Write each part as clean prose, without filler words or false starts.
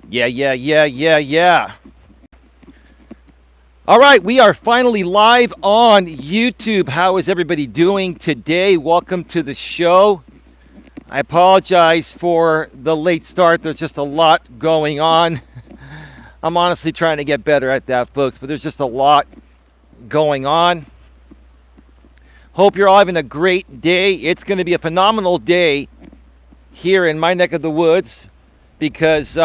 Yeah. All right, we are finally live on YouTube. How is everybody doing today? Welcome to the show. I apologize for the late start. There's just a lot going on. I'm honestly trying to get better at that, folks, but there's just a lot going on. Hope you're all having a great day. It's going to be a phenomenal day here in my neck of the woods because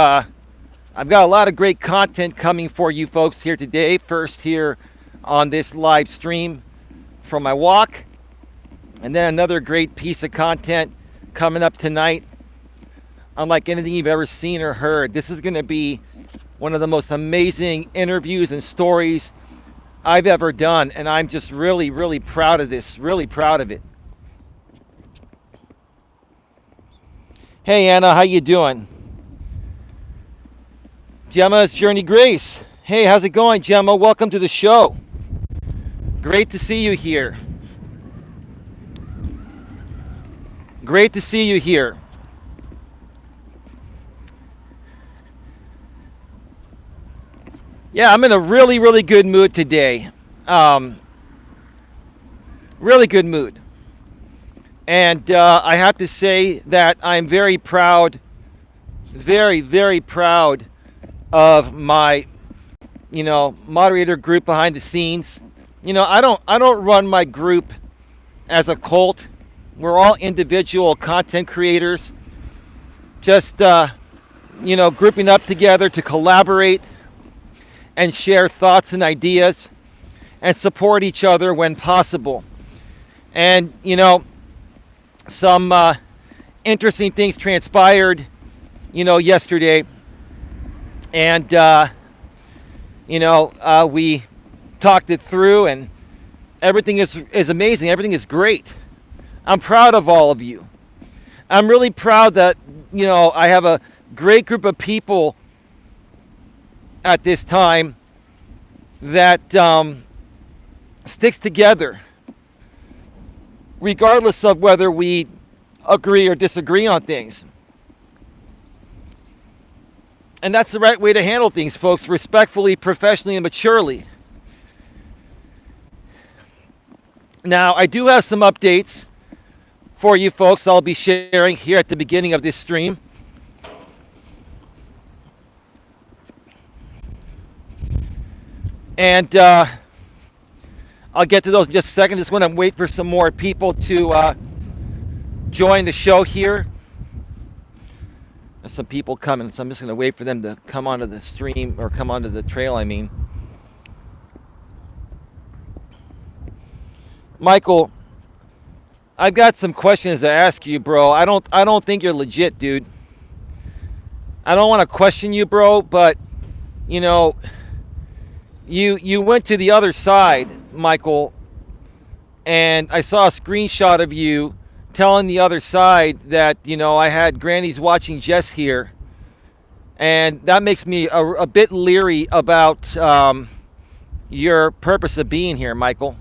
I've got a lot of great content coming for you folks here today. First here on this live stream from my walk, and then another great piece of content coming up tonight. Unlike anything you've ever seen or heard, this is going to be one of the most amazing interviews and stories I've ever done, and I'm just really proud of this, really proud of it. Hey Anna, how you doing? Gemma's Journey Grace. Hey, how's it going, Gemma? Welcome to the show. Great to see you here. Great to see you here. Yeah, I'm in a really good mood today. Really good mood. And I have to say that I'm very proud, very proud of my, moderator group behind the scenes. I don't run my group as a cult. We're all individual content creators, just grouping up together to collaborate and share thoughts and ideas and support each other when possible. And some interesting things transpired yesterday. And, we talked it through, and everything is amazing. Everything is great. I'm proud of all of you. I'm really proud that, I have a great group of people at this time that sticks together, regardless of whether we agree or disagree on things. And that's the right way to handle things, folks, respectfully, professionally, and maturely. Now, I do have some updates for you folks I'll be sharing here at the beginning of this stream. And I'll get to those in just a second. Just want to wait for some more people to join the show here. There's some people coming, so I'm just going to wait for them to come onto the stream, or come onto the trail, I mean. Michael, I've got some questions to ask you, bro. I don't think you're legit, dude. I don't want to question you, bro, but you went to the other side, Michael, and I saw a screenshot of you telling the other side that, I had grannies watching Jess here. And that makes me a bit leery about your purpose of being here, Michael.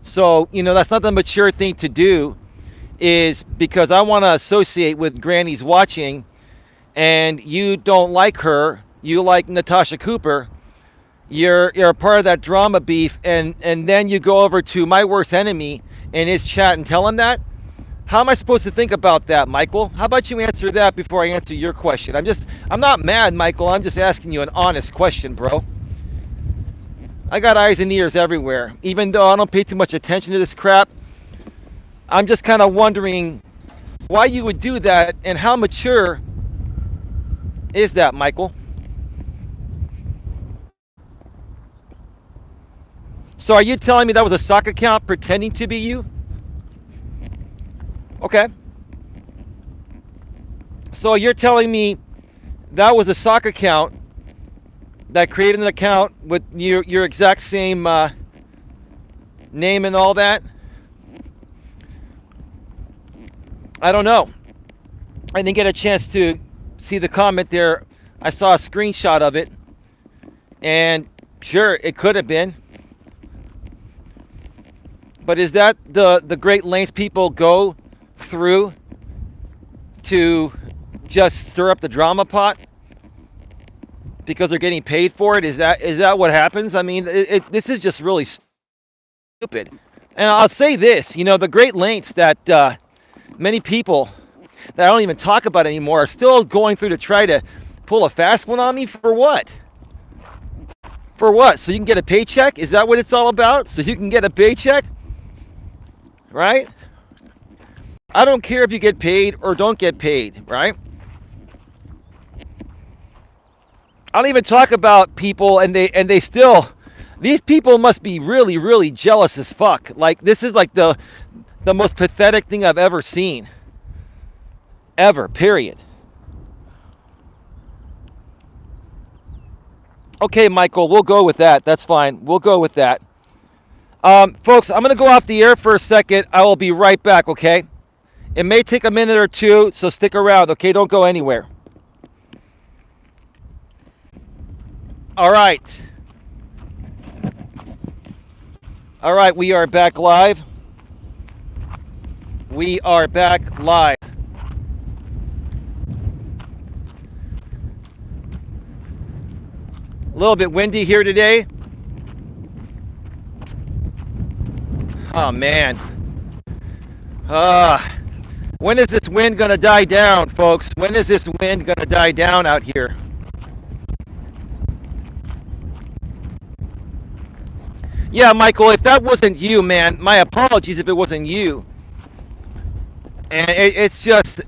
So, that's not the mature thing to do, is because I want to associate with grannies watching, and you don't like her, you like Natasha Cooper. You're a part of that drama beef, and then you go over to my worst enemy in his chat and tell him that? How am I supposed to think about that, Michael? How about you answer that before I answer your question? I'm not mad, Michael. I'm just asking you an honest question, bro. I got eyes and ears everywhere. Even though I don't pay too much attention to this crap, I'm just kind of wondering why you would do that, and how mature is that, Michael? So are you telling me that was a sock account pretending to be you? Okay. So you're telling me that was a sock account that created an account with your exact same name and all that? I don't know. I didn't get a chance to see the comment there. I saw a screenshot of it, and sure, it could have been. But is that the great lengths people go through to just stir up the drama pot because they're getting paid for it? Is that what happens? I mean, this is just really stupid. And I'll say this, the great lengths that many people that I don't even talk about anymore are still going through to try to pull a fast one on me. For what? For what? So you can get a paycheck? Is that what it's all about? So you can get a paycheck? Right? I don't care if you get paid or don't get paid, right? I don't even talk about people and they still, these people must be really, really jealous as fuck. Like, this is like the most pathetic thing I've ever seen. Ever, period. Okay, Michael, we'll go with that. That's fine. We'll go with that. Folks, I'm going to go off the air for a second. I will be right back, okay? It may take a minute or two, so stick around, okay? Don't go anywhere. All right. All right, we are back live. We are back live. A little bit windy here today. Oh, man. When is this wind going to die down, folks? When is this wind going to die down out here? Yeah, Michael, if that wasn't you, man, my apologies if it wasn't you. And it's just,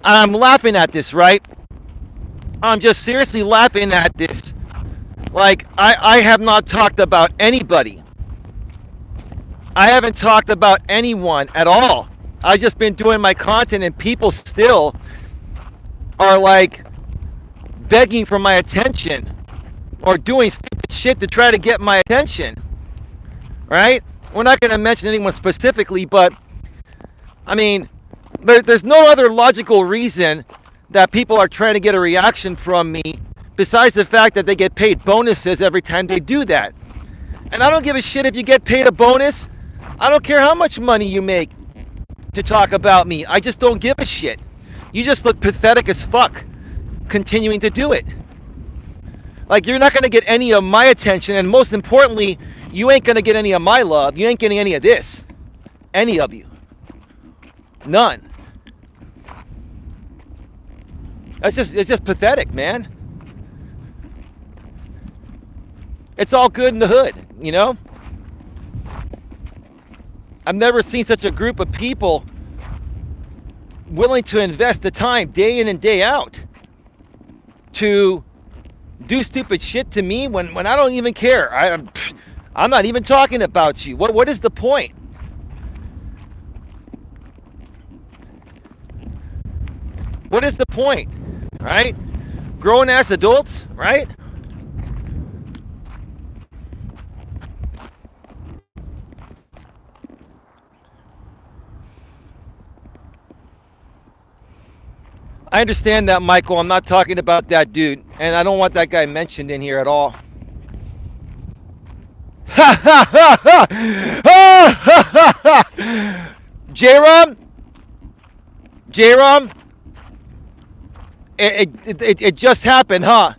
I'm laughing at this, right? I'm just seriously laughing at this. Like, I have not talked about anybody. I haven't talked about anyone at all. I've just been doing my content and people still are like begging for my attention or doing stupid shit to try to get my attention. Right? We're not going to mention anyone specifically, but I mean, there's no other logical reason that people are trying to get a reaction from me besides the fact that they get paid bonuses every time they do that. And I don't give a shit if you get paid a bonus. I don't care how much money you make to talk about me. I just don't give a shit. You just look pathetic as fuck continuing to do it. Like, you're not going to get any of my attention, and most importantly, you ain't going to get any of my love. You ain't getting any of this. Any of you. None. It's just pathetic, man. It's all good in the hood, I've never seen such a group of people willing to invest the time day in and day out to do stupid shit to me when I don't even care. I'm not even talking about you. What is the point? What is the point? Right? Grown ass adults, right? I understand that, Michael. I'm not talking about that dude, and I don't want that guy mentioned in here at all. J-Rom? It just happened, huh?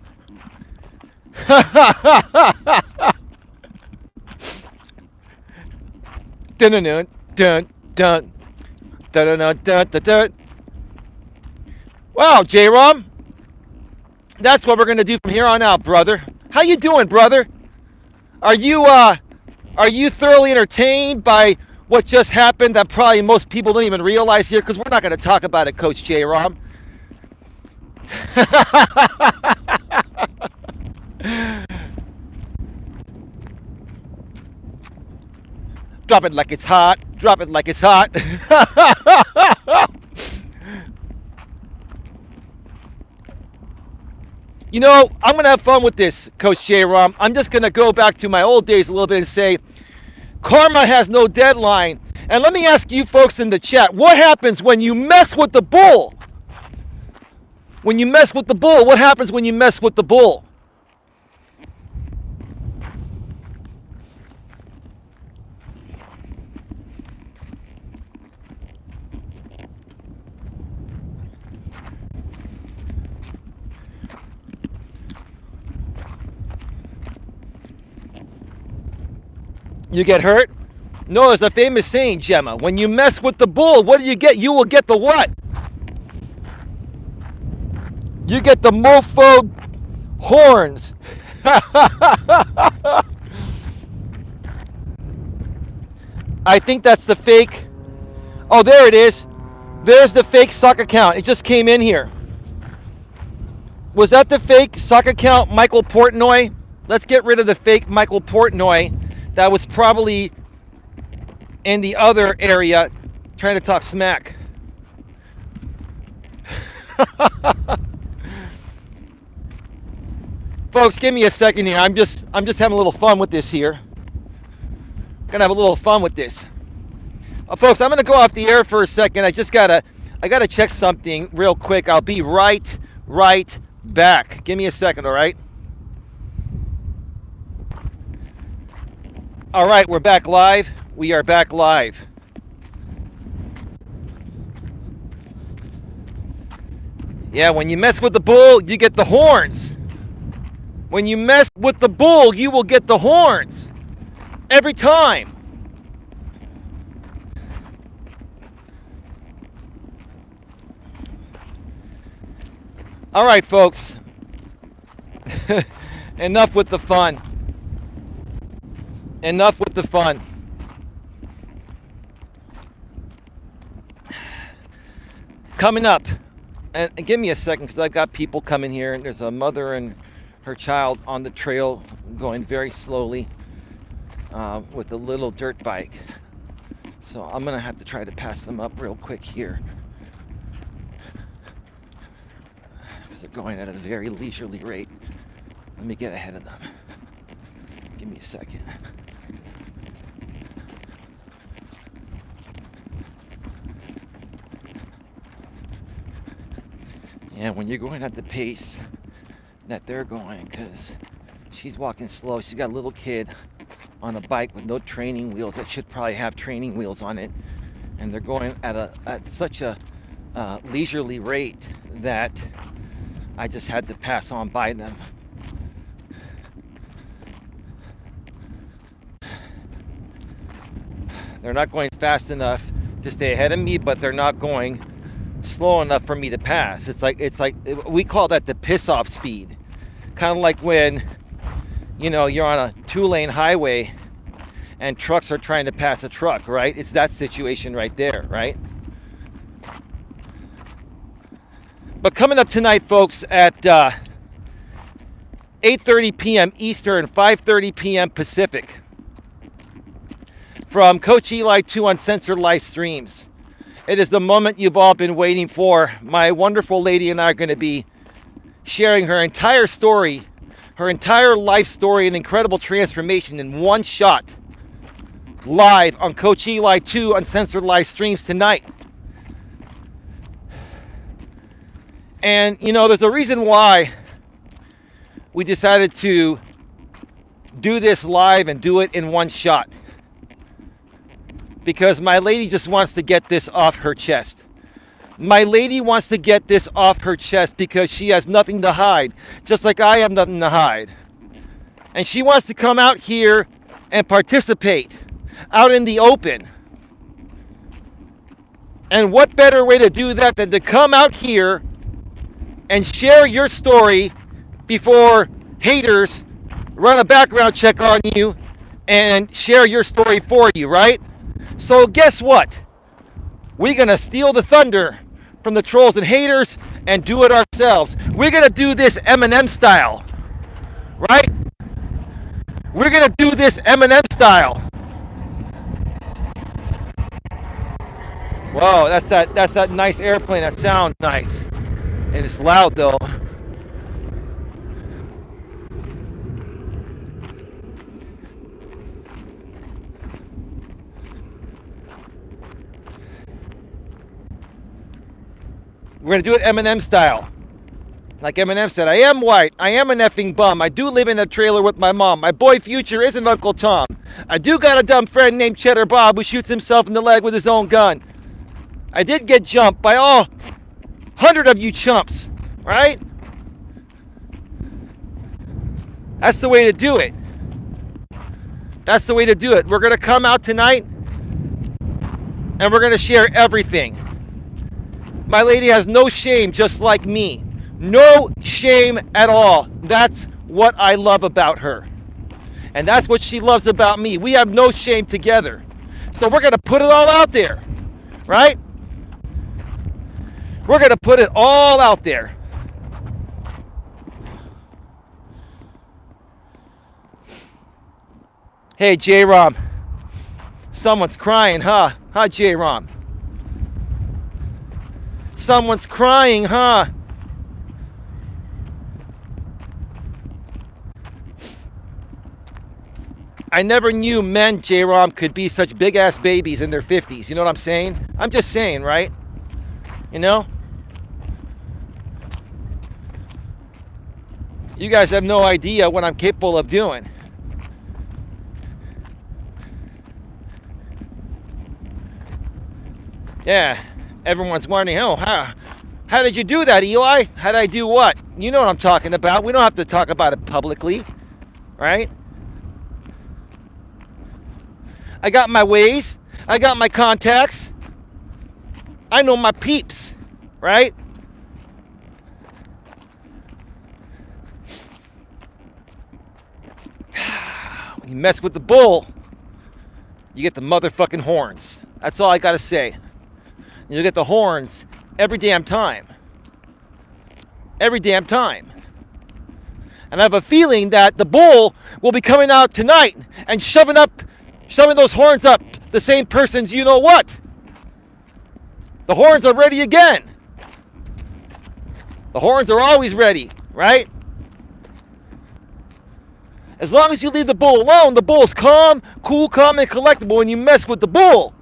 Dun dun dun dun dun dun dun dun dun. Wow, J-Rom, that's what we're gonna do from here on out, brother. How you doing, brother? Are you thoroughly entertained by what just happened that probably most people don't even realize here? Because we're not gonna talk about it, Coach J-Rom. Drop it like it's hot. Drop it like it's hot. I'm going to have fun with this, Coach J-Rom. I'm just going to go back to my old days a little bit and say, karma has no deadline. And let me ask you folks in the chat, what happens when you mess with the bull? When you mess with the bull, what happens when you mess with the bull? You get hurt? No, there's a famous saying, Gemma. When you mess with the bull, what do you get? You will get the what? You get the mofo horns. I think that's the fake. Oh, there it is. There's the fake sock account. It just came in here. Was that the fake sock account, Michael Portnoy? Let's get rid of the fake Michael Portnoy. That was probably in the other area trying to talk smack. Folks, give me a second here. I'm just having a little fun with this here. Gonna have a little fun with this. Folks, I'm gonna go off the air for a second. I gotta check something real quick. I'll be right back. Give me a second, all right? All right, we're back live. We are back live. Yeah, when you mess with the bull, you get the horns. When you mess with the bull, you will get the horns. Every time. All right, folks. Enough with the fun. Enough with the fun. Coming up, and give me a second because I've got people coming here, and there's a mother and her child on the trail going very slowly with a little dirt bike. So I'm going to have to try to pass them up real quick here because they're going at a very leisurely rate. Let me get ahead of them. Give me a second. Yeah, when you're going at the pace that they're going, because she's walking slow. She's got a little kid on a bike with no training wheels. That should probably have training wheels on it. And they're going at such a leisurely rate that I just had to pass on by them. They're not going fast enough to stay ahead of me, but they're not going slow enough for me to pass. It's like we call that the piss off speed. Kind of like when, you know, you're on a 2-lane highway and trucks are trying to pass a truck, right? It's that situation right there, right? But coming up tonight, folks, at 8:30 p.m. Eastern, 5:30 p.m. Pacific, from Coach Eli 2 Uncensored Live Streams. It is the moment you've all been waiting for. My wonderful lady and I are going to be sharing her entire story, her entire life story, and incredible transformation in one shot, live on Coach Eli 2 Uncensored Live Streams tonight. And, you know, there's a reason why we decided to do this live and do it in one shot. Because my lady just wants to get this off her chest. My lady wants to get this off her chest because she has nothing to hide, just like I have nothing to hide. And she wants to come out here and participate out in the open. And what better way to do that than to come out here and share your story before haters run a background check on you and share your story for you, right? So guess what? We're going to steal the thunder from the trolls and haters and do it ourselves. We're going to do this Eminem style, right? We're going to do this Eminem style. Whoa, that's that nice airplane. That sounds nice. And it's loud though. We're going to do it Eminem style. Like Eminem said, I am white. I am an effing bum. I do live in a trailer with my mom. My boy Future isn't Uncle Tom. I do got a dumb friend named Cheddar Bob who shoots himself in the leg with his own gun. I did get jumped by all 100 of you chumps, right? That's the way to do it. That's the way to do it. We're going to come out tonight and we're going to share everything. My lady has no shame, just like me. No shame at all. That's what I love about her. And that's what she loves about me. We have no shame together. So we're going to put it all out there, right? We're going to put it all out there. Hey, J-Rom. Someone's crying, huh? Huh, J-Rom? Someone's crying, huh? I never knew men, J-Rom, could be such big-ass babies in their 50s. You know what I'm saying? I'm just saying, right? You know? You guys have no idea what I'm capable of doing. Yeah, everyone's wondering, oh, how did you do that, Eli? How did I do what? You know what I'm talking about. We don't have to talk about it publicly, right? I got my ways. I got my contacts. I know my peeps, right? When you mess with the bull, you get the motherfucking horns. That's all I gotta say. You'll get the horns every damn time. Every damn time. And I have a feeling that the bull will be coming out tonight and shoving those horns up the same person's you know what. The horns are ready again. The horns are always ready, right? As long as you leave the bull alone, the bull's calm, cool, calm, and collectible. When you mess with the bull,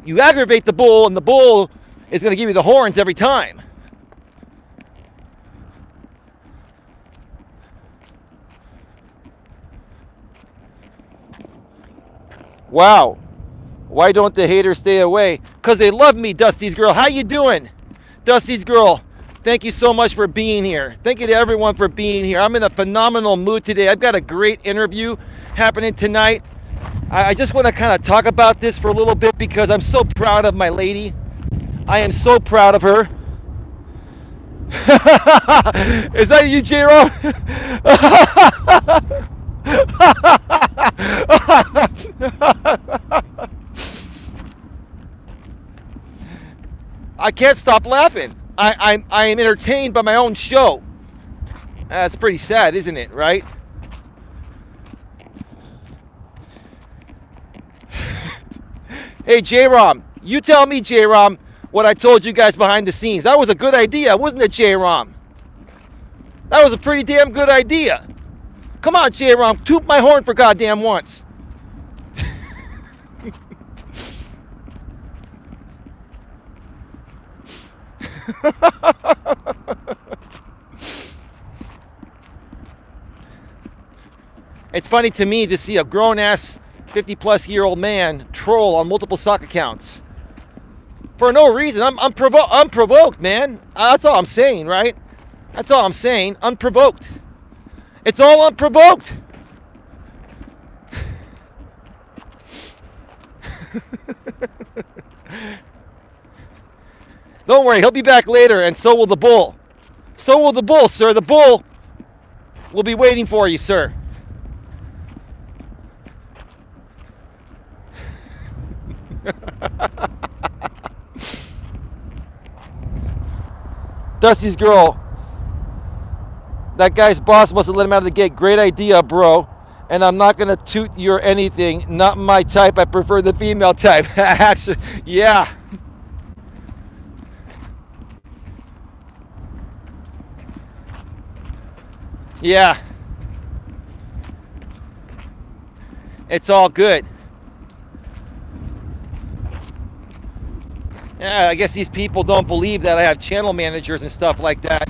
you aggravate the bull, and the bull is going to give you the horns every time. Wow. Why don't the haters stay away? Because they love me, Dusty's girl. How you doing? Dusty's girl, thank you so much for being here. Thank you to everyone for being here. I'm in a phenomenal mood today. I've got a great interview happening tonight. I just want to kind of talk about this for a little bit because I'm so proud of my lady. I am so proud of her. Is that you, J-Ro? I can't stop laughing. I am entertained by my own show. That's pretty sad, isn't it, right? Hey, J-Rom, you tell me, J-Rom, what I told you guys behind the scenes. That was a good idea, wasn't it, J-Rom? That was a pretty damn good idea. Come on, J-Rom, toot my horn for goddamn once. It's funny to me to see a grown-ass 50-plus-year-old man troll on multiple sock accounts for no reason. I'm unprovoked, man. That's all I'm saying, right? That's all I'm saying. Unprovoked. It's all unprovoked. Don't worry, he'll be back later, and so will the bull. So will the bull, sir. The bull will be waiting for you, sir. Dusty's girl. That guy's boss must have let him out of the gate. Great idea, bro. And I'm not going to toot your anything. Not my type. I prefer the female type. Actually, yeah. Yeah. It's all good. Yeah, I guess these people don't believe that I have channel managers and stuff like that.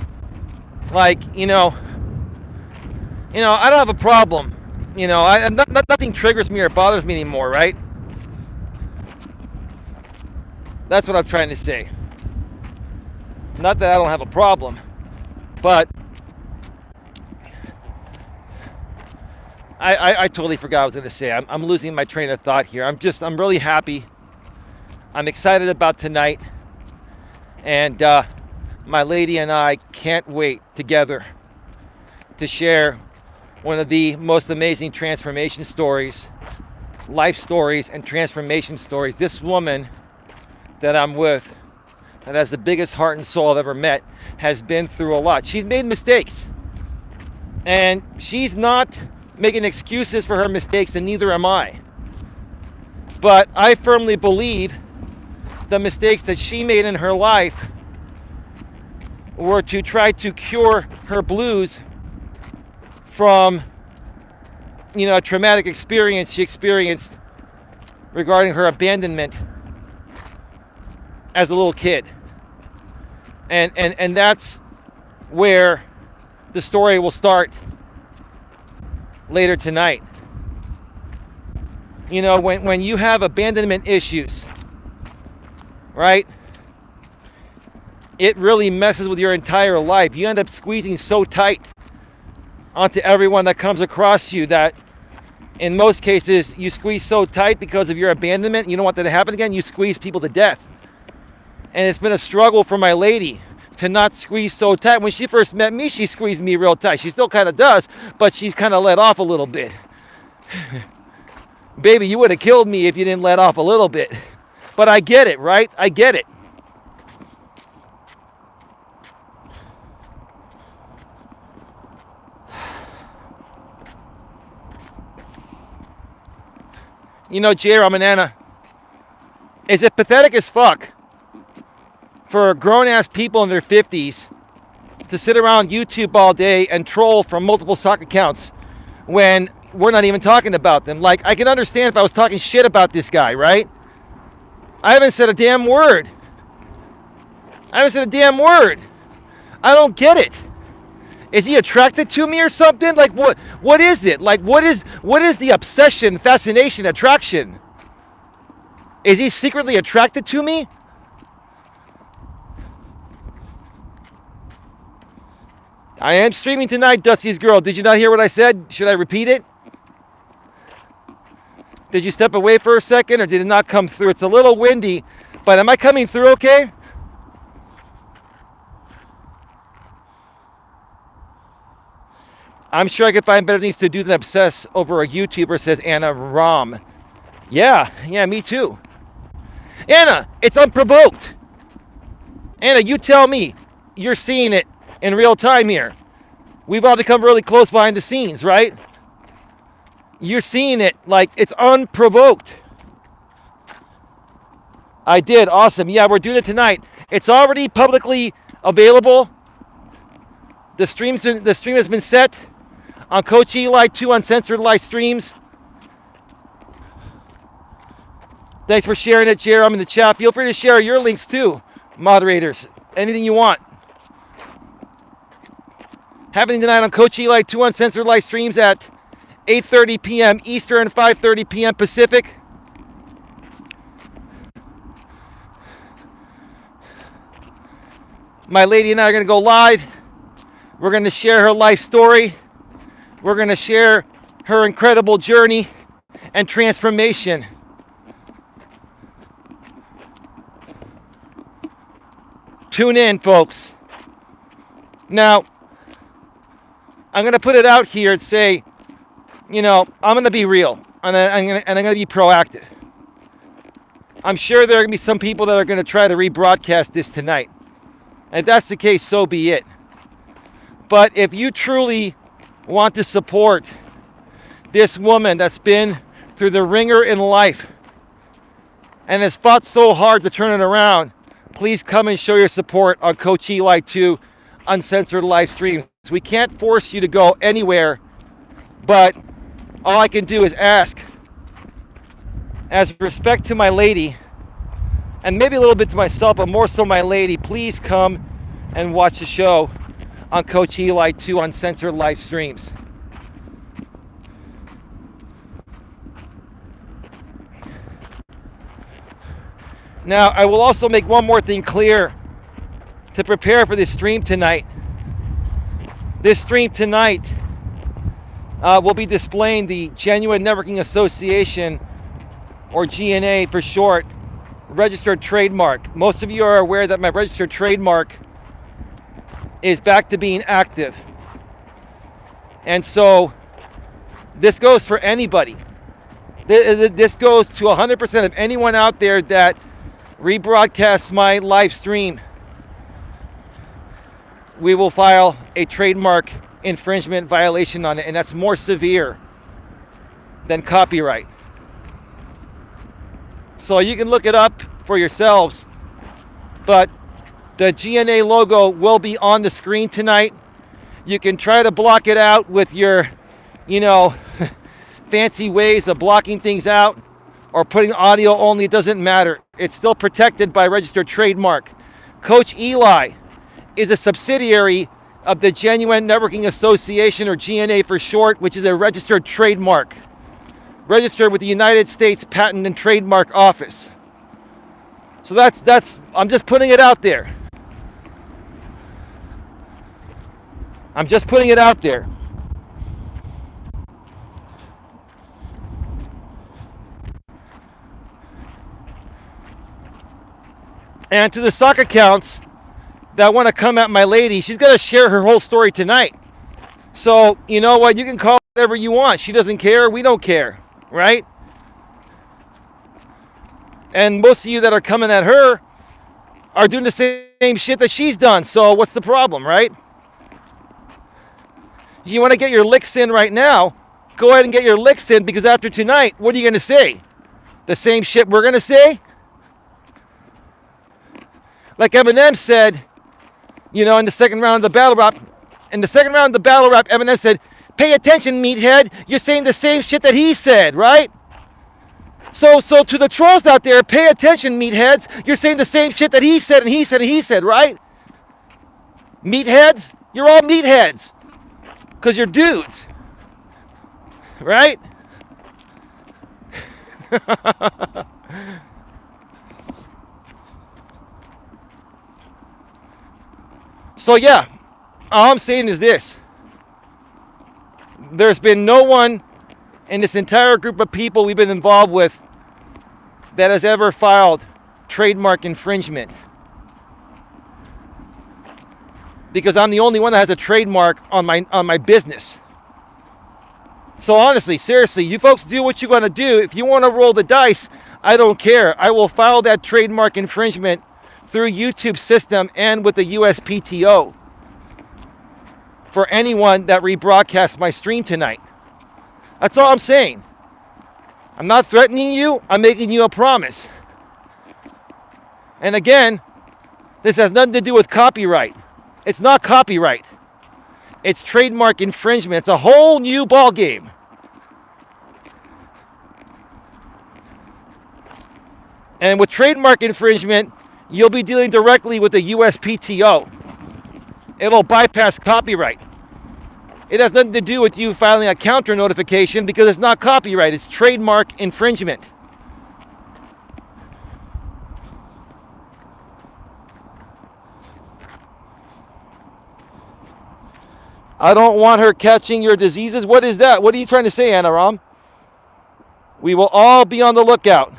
Like, you know, I don't have a problem. Nothing triggers me or bothers me anymore, right? That's what I'm trying to say. Not that I don't have a problem, but I totally forgot what I was going to say. I'm losing my train of thought here. I'm really happy. I'm excited about tonight. And my lady and I can't wait together to share one of the most amazing transformation stories, life stories and transformation stories. This woman that I'm with, that has the biggest heart and soul I've ever met, has been through a lot. She's made mistakes. And she's not making excuses for her mistakes, and neither am I. But I firmly believe the mistakes that she made in her life were to try to cure her blues from, a traumatic experience she experienced regarding her abandonment as a little kid. And that's where the story will start later tonight. When you have abandonment issues, right? It really messes with your entire life. You end up squeezing so tight onto everyone that comes across you that in most cases you squeeze so tight because of your abandonment. You don't want that to happen again. You squeeze people to death. And it's been a struggle for my lady to not squeeze so tight. When she first met me, she squeezed me real tight. She still kind of does, but she's kind of let off a little bit. Baby, you would have killed me if you didn't let off a little bit. But I get it, right? I get it. J-Ram and Anna, is it pathetic as fuck for grown-ass people in their 50s to sit around YouTube all day and troll from multiple stock accounts when we're not even talking about them? Like, I can understand if I was talking shit about this guy, right? I haven't said a damn word. I don't get it. Is he attracted to me or something? Like, what is it? Like, what is the obsession, fascination, attraction? Is he secretly attracted to me? I am streaming tonight, Dusty's Girl. Did you not hear what I said? Should I repeat it? Did you step away for a second or did it not come through? It's a little windy, but am I coming through okay? I'm sure I could find better things to do than obsess over a YouTuber, says Anna Ram. Yeah, me too. Anna, it's unprovoked. Anna, you tell me. You're seeing it in real time here. We've all become really close behind the scenes, right? You're seeing it like it's unprovoked. I did. Awesome. Yeah, we're doing it tonight. It's already publicly available. The stream has been set on Coach Eli 2 Uncensored Live Streams. Thanks for sharing it, Jer. I'm in the chat. Feel free to share your links too, moderators. Anything you want. Happening tonight on Coach Eli 2 Uncensored Live Streams at 8:30 p.m. Eastern, 5:30 p.m. Pacific. My lady and I are going to go live. We're going to share her life story. We're going to share her incredible journey and transformation. Tune in, folks. Now, I'm going to put it out here and say, I'm going to be real. And I'm going to be proactive. I'm sure there are going to be some people that are going to try to rebroadcast this tonight. And if that's the case, so be it. But if you truly want to support this woman that's been through the ringer in life and has fought so hard to turn it around, please come and show your support on Coach Eli 2 Uncensored Live Streams. We can't force you to go anywhere, but all I can do is ask, as respect to my lady, and maybe a little bit to myself, but more so my lady, please come and watch the show on Coach Eli 2 Uncensored Live Streams. Now, I will also make one more thing clear to prepare for this stream tonight. This stream tonight we'll be displaying the Genuine Networking Association, or GNA for short, registered trademark. Most of you are aware that my registered trademark is back to being active. And so this goes for anybody. This goes to 100% of anyone out there that rebroadcasts my live stream. We will file a trademark infringement violation on it, and that's more severe than copyright. So you can look it up for yourselves, but the GNA logo will be on the screen tonight. You can try to block it out with your, fancy ways of blocking things out or putting audio only. It doesn't matter. It's still protected by registered trademark. Coach Eli is a subsidiary of the Genuine Networking Association, or GNA for short, which is a registered trademark, registered with the United States Patent and Trademark Office. So that's I'm just putting it out there. I'm just putting it out there. And to the sock accounts that want to come at my lady, she's going to share her whole story tonight. So, you know what? You can call whatever you want. She doesn't care. We don't care. Right? And most of you that are coming at her are doing the same shit that she's done. So what's the problem, right? You want to get your licks in right now, go ahead and get your licks in, because after tonight, what are you going to say? The same shit we're going to say? Like Eminem said, in the second round of the battle rap, Eminem said, "Pay attention, meathead. You're saying the same shit that he said, right?" So to the trolls out there, pay attention, meatheads. You're saying the same shit that he said, and he said, and he said, right? Meatheads? You're all meatheads. Because you're dudes. Right? So yeah, all I'm saying is this. There's been no one in this entire group of people we've been involved with that has ever filed trademark infringement. Because I'm the only one that has a trademark on my business. So honestly, seriously, you folks do what you're going to do. If you want to roll the dice, I don't care. I will file that trademark infringement through YouTube system and with the USPTO for anyone that rebroadcasts my stream tonight. That's all I'm saying. I'm not threatening you. I'm making you a promise. And again, this has nothing to do with copyright. It's not copyright. It's trademark infringement. It's a whole new ball game. And with trademark infringement, you'll be dealing directly with the USPTO. It'll bypass copyright. It has nothing to do with you filing a counter notification, because it's not copyright. It's trademark infringement. I don't want her catching your diseases. What is that? What are you trying to say, Anaram? We will all be on the lookout.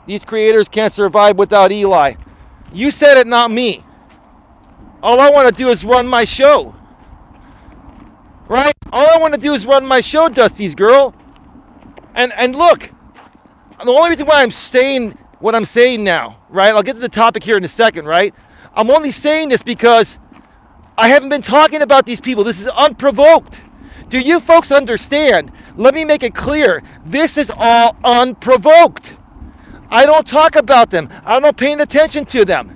These creators can't survive without Eli. You said it, not me. All I want to do is run my show. Right? All I want to do is run my show, Dusty's girl. And look, the only reason why I'm saying what I'm saying now, right? I'll get to the topic here in a second, right? I'm only saying this because I haven't been talking about these people. This is unprovoked. Do you folks understand? Let me make it clear. This is all unprovoked. I don't talk about them. I'm not paying attention to them.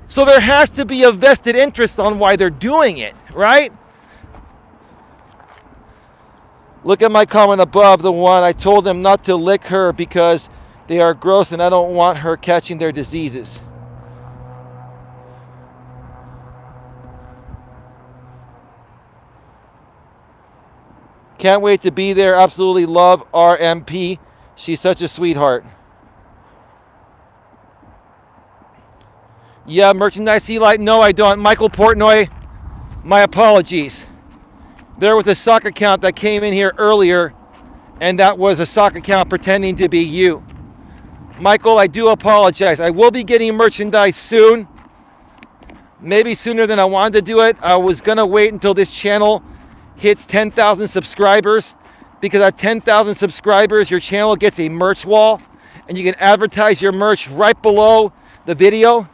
So there has to be a vested interest on why they're doing it, right? Look at my comment above, the one I told them not to lick her because they are gross and I don't want her catching their diseases. Can't wait to be there. Absolutely love RMP. She's such a sweetheart. Yeah, merchandise Eli. No, I don't. Michael Portnoy. My apologies. There was a sock account that came in here earlier, and that was a sock account pretending to be you. Michael, I do apologize. I will be getting merchandise soon. Maybe sooner than I wanted to do it. I was going to wait until this channel hits 10,000 subscribers, because at 10,000 subscribers, your channel gets a merch wall, and you can advertise your merch right below the video.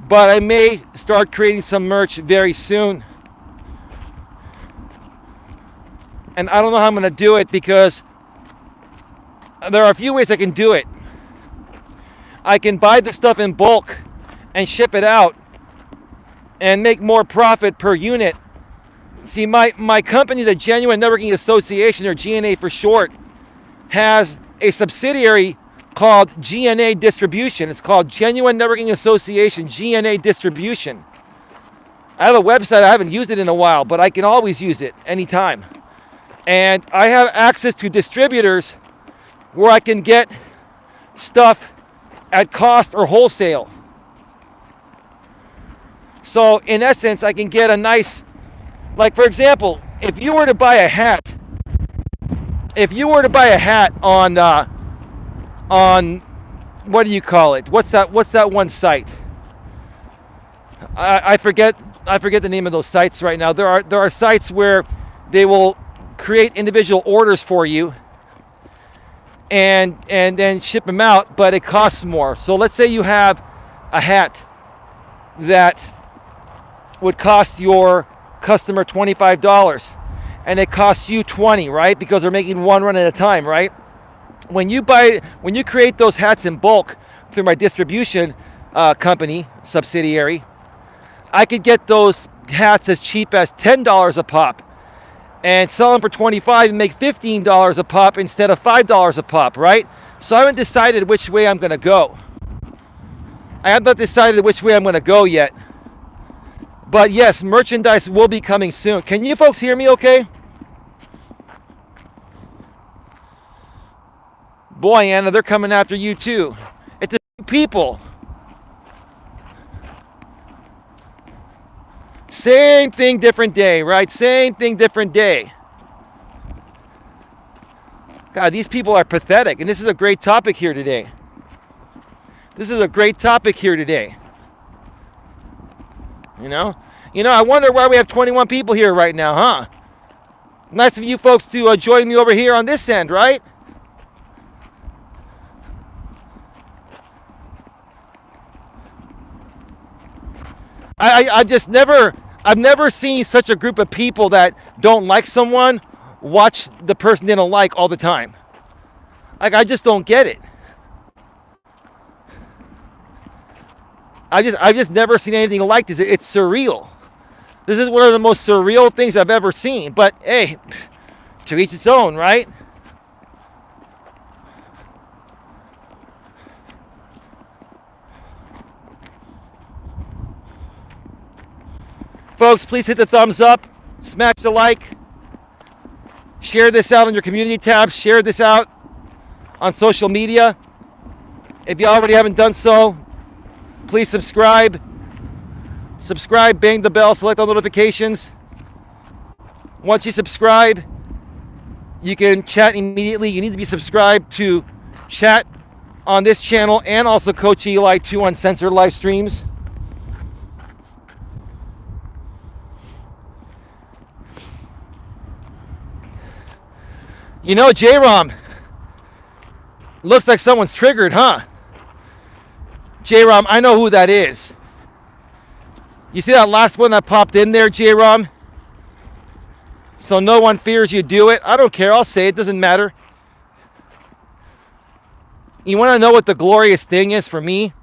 But I may start creating some merch very soon. And I don't know how I'm going to do it, because there are a few ways I can do it. I can buy the stuff in bulk and ship it out and make more profit per unit. See, my company, the Genuine Networking Association, or GNA for short, has a subsidiary called GNA Distribution. It's called Genuine Networking Association, GNA Distribution. I have a website. I haven't used it in a while, but I can always use it anytime. And I have access to distributors where I can get stuff at cost or wholesale. So in essence, I can get a nice, like for example, if you were to buy a hat on what do you call it? What's that one site? I forget the name of those sites right now. There are sites where they will create individual orders for you and then ship them out, but it costs more. So let's say you have a hat that would cost your customer $25 and it costs you $20, right? Because they're making one run at a time, right? When you create those hats in bulk through my distribution company subsidiary, I could get those hats as cheap as $10 a pop and sell them for $25 and make $15 a pop instead of $5 a pop, right? So I haven't decided which way I'm going to go. I have not decided which way I'm going to go yet. But yes, merchandise will be coming soon. Can you folks hear me okay? Boy, Anna, they're coming after you too. It's the same people. Same thing, different day, right? Same thing, different day. God, these people are pathetic. And this is a great topic here today. This is a great topic here today. You know, I wonder why we have 21 people here right now, huh? Nice of you folks to join me over here on this end, right? I've never seen such a group of people that don't like someone watch the person they don't like all the time. Like, I just don't get it. I've just never seen anything like this. It's surreal. This is one of the most surreal things I've ever seen. But hey, to each its own, right? Folks, please hit the thumbs up, smash the like, share this out on your community tab, share this out on social media. If you already haven't done so, please subscribe. Subscribe, bang the bell, select all notifications. Once you subscribe, you can chat immediately. You need to be subscribed to chat on this channel and also Coach Eli 2 Uncensored live streams. You know, J-Rom, looks like someone's triggered, huh? J-Rom, I know who that is. You see that last one that popped in there, J-Rom? So no one fears you do it. I don't care. I'll say it. Doesn't matter. You want to know what the glorious thing is for me?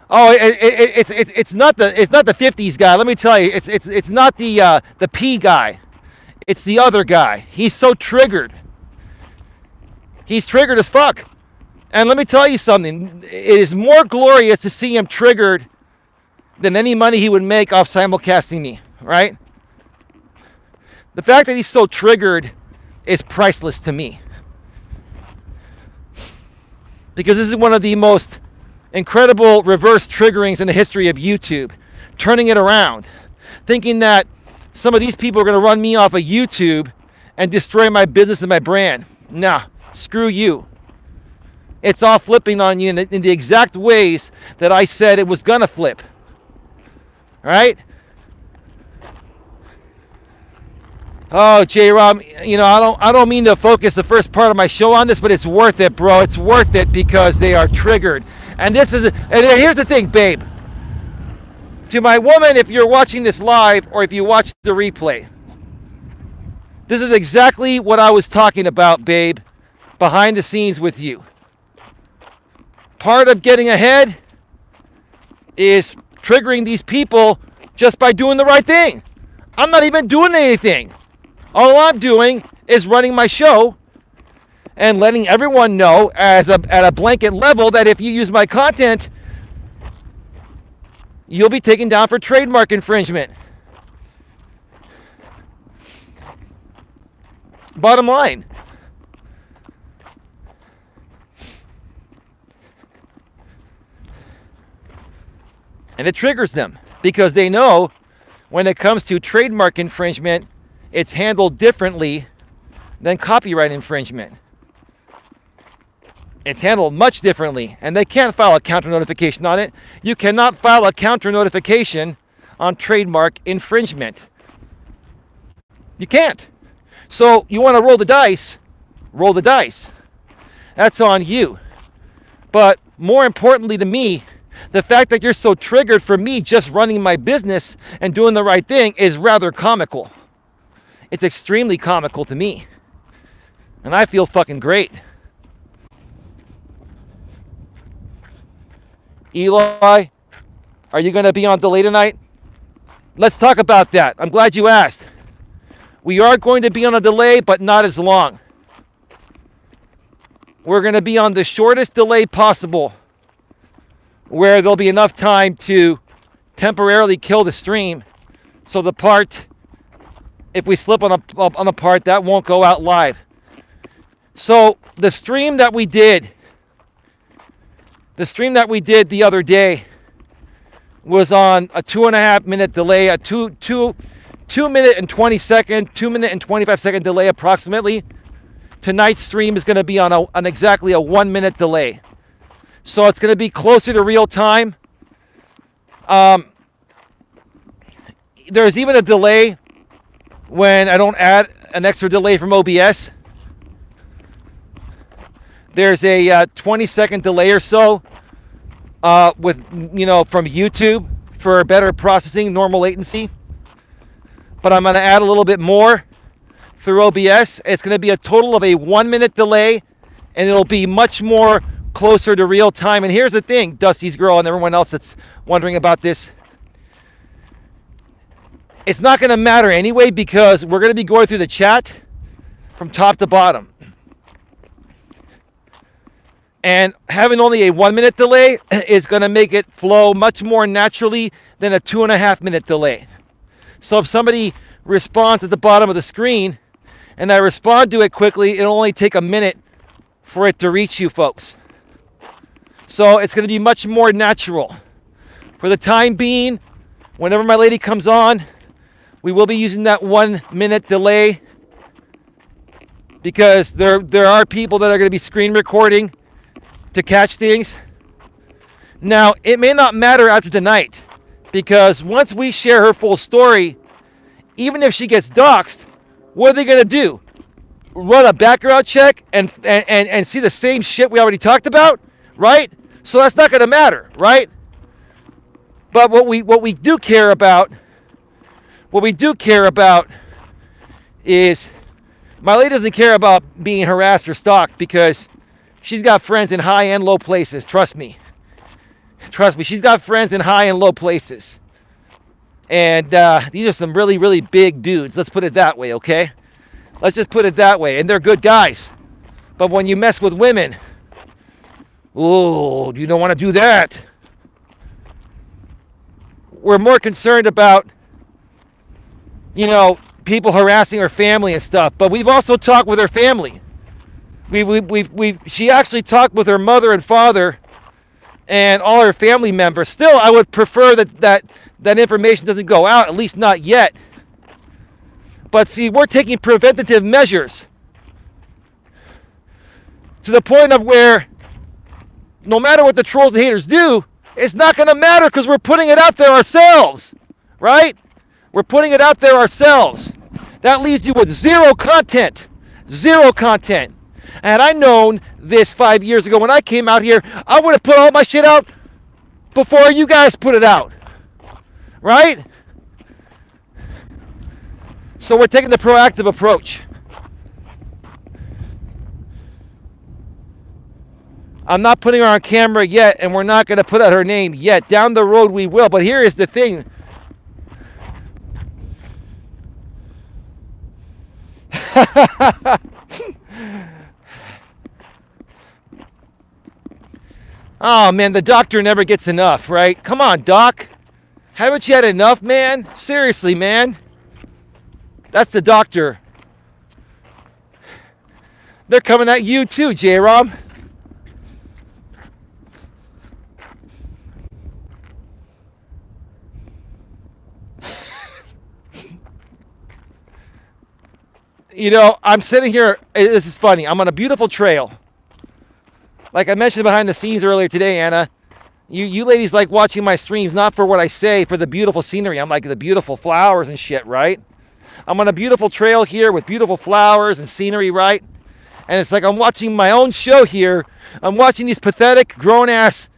Oh, it's not the 50s guy. Let me tell you, it's not the P guy. It's the other guy. He's so triggered. He's triggered as fuck. And let me tell you something. It is more glorious to see him triggered than any money he would make off simulcasting me, right? The fact that he's so triggered is priceless to me. Because this is one of the most incredible reverse triggerings in the history of YouTube, turning it around, thinking that some of these people are going to run me off of YouTube and destroy my business and my brand. Nah, screw you. It's all flipping on you in the exact ways that I said it was going to flip. All right? Oh, J-Rob, I don't mean to focus the first part of my show on this, but it's worth it, bro. It's worth it because they are triggered. And here's the thing, babe. To my woman, if you're watching this live or if you watch the replay, this is exactly what I was talking about, babe, behind the scenes with you. Part of getting ahead is triggering these people just by doing the right thing. I'm not even doing anything. All I'm doing is running my show and letting everyone know at a blanket level that if you use my content, you'll be taken down for trademark infringement. Bottom line. And it triggers them because they know when it comes to trademark infringement, it's handled differently than copyright infringement. It's handled much differently, and they can't file a counter notification on it. You cannot file a counter notification on trademark infringement. You can't. So you want to roll the dice, roll the dice. That's on you. But more importantly to me, the fact that you're so triggered for me just running my business and doing the right thing is rather comical. It's extremely comical to me. And I feel fucking great. Eli, are you going to be on delay tonight? Let's talk about that. I'm glad you asked. We are going to be on a delay, but not as long. We're going to be on the shortest delay possible, where there'll be enough time to temporarily kill the stream. So the part, if we slip on a part, that won't go out live. So the stream that we did the other day was on a 2.5 minute delay, a 2 minute and 20 second, 2 minute and 25 second delay approximately. Tonight's stream is going to be on exactly a 1 minute delay. So it's going to be closer to real time. There's even a delay when I don't add an extra delay from OBS. There's a 20-second delay or so from YouTube for better processing, normal latency. But I'm going to add a little bit more through OBS. It's going to be a total of a 1 minute delay, and it'll be much more closer to real time. And here's the thing, Dusty's girl and everyone else that's wondering about this. It's not going to matter anyway because we're going to be going through the chat from top to bottom. And having only a 1 minute delay is going to make it flow much more naturally than a 2.5 minute delay. So if somebody responds at the bottom of the screen and I respond to it quickly, it'll only take a minute for it to reach you folks. So it's going to be much more natural. For the time being, whenever my lady comes on, we will be using that 1 minute delay because there are people that are going to be screen recording to catch things. Now, it may not matter after tonight because once we share her full story, even if she gets doxxed, what are they going to do? Run a background check and see the same shit we already talked about, right? So that's not going to matter, right? But what we do care about is my lady doesn't care about being harassed or stalked because she's got friends in high and low places. Trust me. She's got friends in high and low places. And these are some really, really big dudes. Let's put it that way, okay? Let's just put it that way. And they're good guys. But when you mess with women, oh, you don't want to do that. We're more concerned about, people harassing her family and stuff. But we've also talked with her family. She actually talked with her mother and father and all her family members. Still, I would prefer that information doesn't go out, at least not yet. But see, we're taking preventative measures to the point of where no matter what the trolls and haters do, it's not going to matter because we're putting it out there ourselves, right? We're putting it out there ourselves. That leaves you with zero content. Zero content. And I known this 5 years ago when I came out here, I would have put all my shit out before you guys put it out. Right? So we're taking the proactive approach. I'm not putting her on camera yet, and we're not going to put out her name yet. Down the road we will. But here is the thing. Oh, man, the doctor never gets enough, right? Come on, doc. Haven't you had enough, man? Seriously, man. That's the doctor. They're coming at you too, J-Rom. You know, I'm sitting here, this is funny, I'm on a beautiful trail. Like I mentioned behind the scenes earlier today, Anna, you ladies like watching my streams, not for what I say, for the beautiful scenery. I'm like the beautiful flowers and shit, right? I'm on a beautiful trail here with beautiful flowers and scenery, right? And it's like I'm watching my own show here. I'm watching these pathetic, grown-ass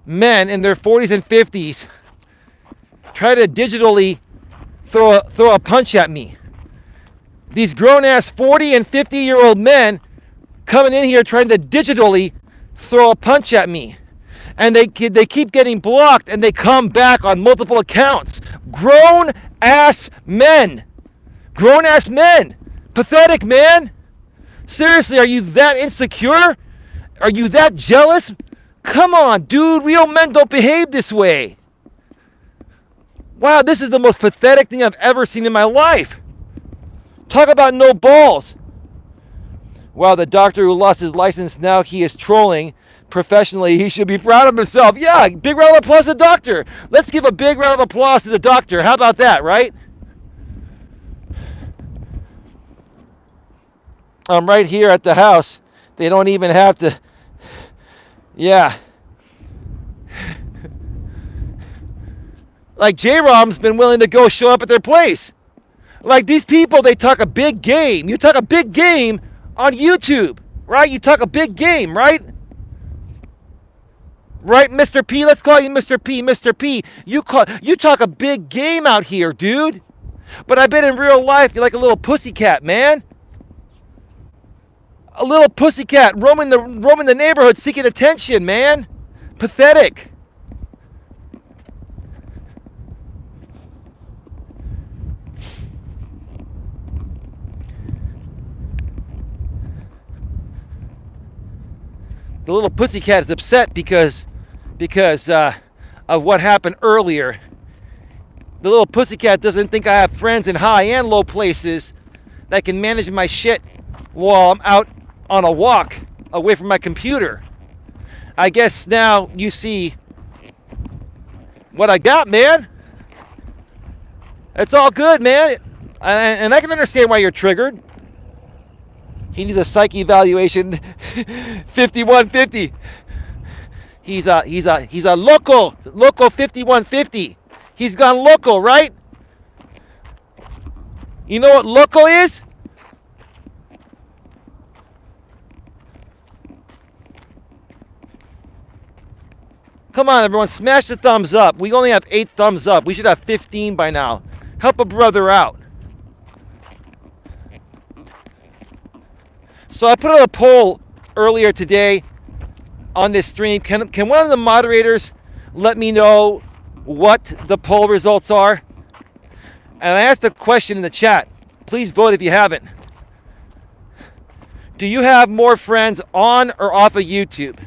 men in their 40s and 50s try to digitally throw a punch at me. These grown-ass 40 and 50-year-old men coming in here trying to digitally throw a punch at me. And they keep getting blocked, and they come back on multiple accounts. Grown-ass men. Grown-ass men. Pathetic, man. Seriously, are you that insecure? Are you that jealous? Come on, dude. Real men don't behave this way. Wow, this is the most pathetic thing I've ever seen in my life. Talk about no balls. Wow, the doctor who lost his license, now he is trolling professionally. He should be proud of himself. Yeah, big round of applause to the doctor. Let's give a big round of applause to the doctor. How about that, right? I'm right here at the house. They don't even have to. Yeah. Like J-Rom's been willing to go show up at their place. Like these people, they talk a big game. You talk a big game on YouTube, right? You talk a big game, right? Right, Mr. P? Let's call you Mr. P. Mr. P. You talk a big game out here, dude. But I bet in real life, you're like a little pussycat, man. A little pussycat roaming the neighborhood seeking attention, man. Pathetic. The little pussycat is upset because of what happened earlier. The little pussycat doesn't think I have friends in high and low places that can manage my shit while I'm out on a walk away from my computer. I guess now you see what I got, man. It's all good, man. And I can understand why you're triggered. He needs a psych evaluation. 5150. He's a loco 5150. He's gone loco, right? You know what loco is? Come on, everyone, smash the thumbs up. We only have 8 thumbs up. We should have 15 by now. Help a brother out. So I put out a poll earlier today on this stream. Can one of the moderators let me know what the poll results are? And I asked a question in the chat. Please vote if you haven't. Do you have more friends on or off of YouTube?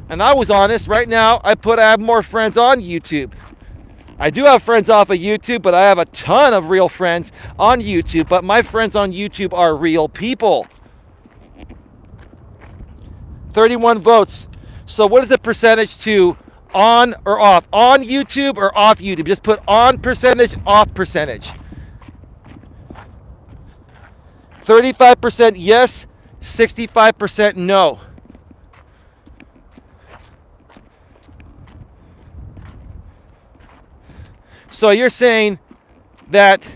And I was honest. Right now, I have more friends on YouTube. I do have friends off of YouTube, but I have a ton of real friends on YouTube. But my friends on YouTube are real people. 31 votes. So what is the percentage to on or off? On YouTube or off YouTube? Just put on percentage, off percentage. 35% yes, 65% no. So you're saying that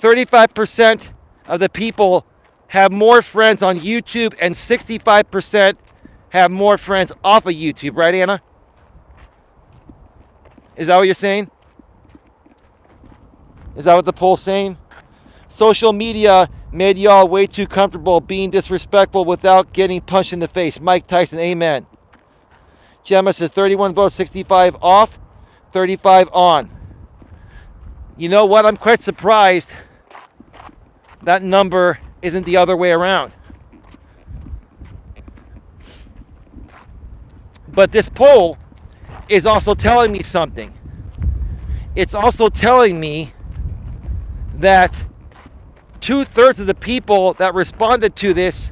35% of the people have more friends on YouTube and 65% have more friends off of YouTube, right, Anna? Is that what you're saying? Is that what the poll's saying? Social media made y'all way too comfortable being disrespectful without getting punched in the face. Mike Tyson, amen. Gemma says 31 votes, 65 off, 35 on. You know what? I'm quite surprised that number isn't the other way around. But this poll is also telling me something. It's also telling me that 2/3 of the people that responded to this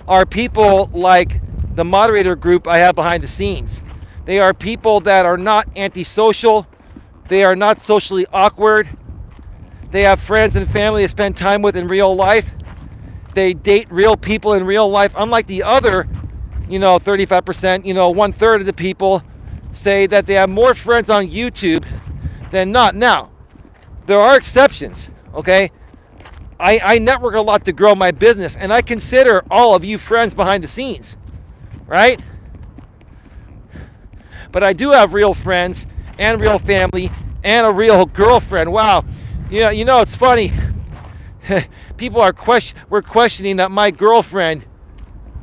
are people like the moderator group I have behind the scenes. They are people that are not antisocial. They are not socially awkward. They have friends and family to spend time with in real life. They date real people in real life. Unlike the other, 35%, 1/3 of the people say that they have more friends on YouTube than not. Now, there are exceptions, okay? I network a lot to grow my business, and I consider all of you friends behind the scenes, right? But I do have real friends and real family and a real girlfriend. Wow. It's funny. People were questioning that my girlfriend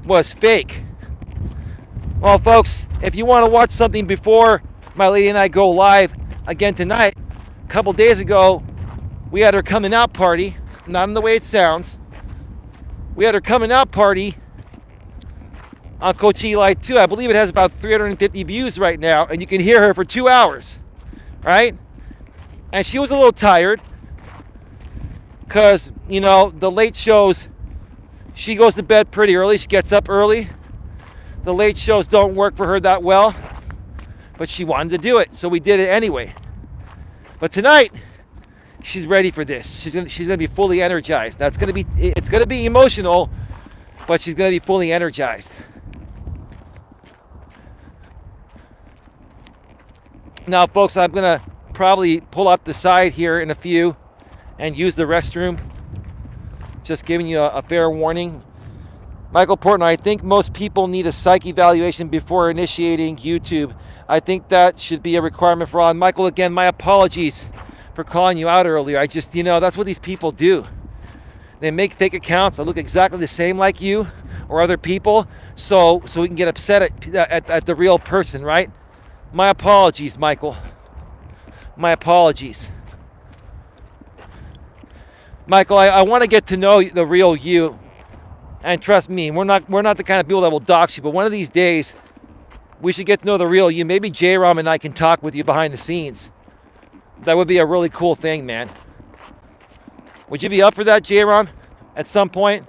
was fake. Well, folks, if you want to watch something before my lady and I go live again tonight, a couple days ago, we had her coming out party. Not in the way it sounds. We had her coming out party on Coach Eli 2. I believe it has about 350 views right now, and you can hear her for 2 hours, right? And she was a little tired because, the late shows, she goes to bed pretty early. She gets up early. The late shows don't work for her that well, but she wanted to do it, so we did it anyway. But tonight, she's ready for this. She's gonna be fully energized. It's gonna be emotional, but she's gonna be fully energized. Now, folks, I'm gonna probably pull up the side here in a few and use the restroom. Just giving you a fair warning. Michael Portner, I think most people need a psych evaluation before initiating YouTube. I think that should be a requirement for all. And Michael, again, my apologies for calling you out earlier. I just, that's what these people do. They make fake accounts that look exactly the same like you or other people, so we can get upset at the real person, right? My apologies, Michael. My apologies. Michael, I want to get to know the real you. And trust me, we're not the kind of people that will dox you, but one of these days, we should get to know the real you. Maybe J-Ram and I can talk with you behind the scenes. That would be a really cool thing, man. Would you be up for that, J-Ram, at some point?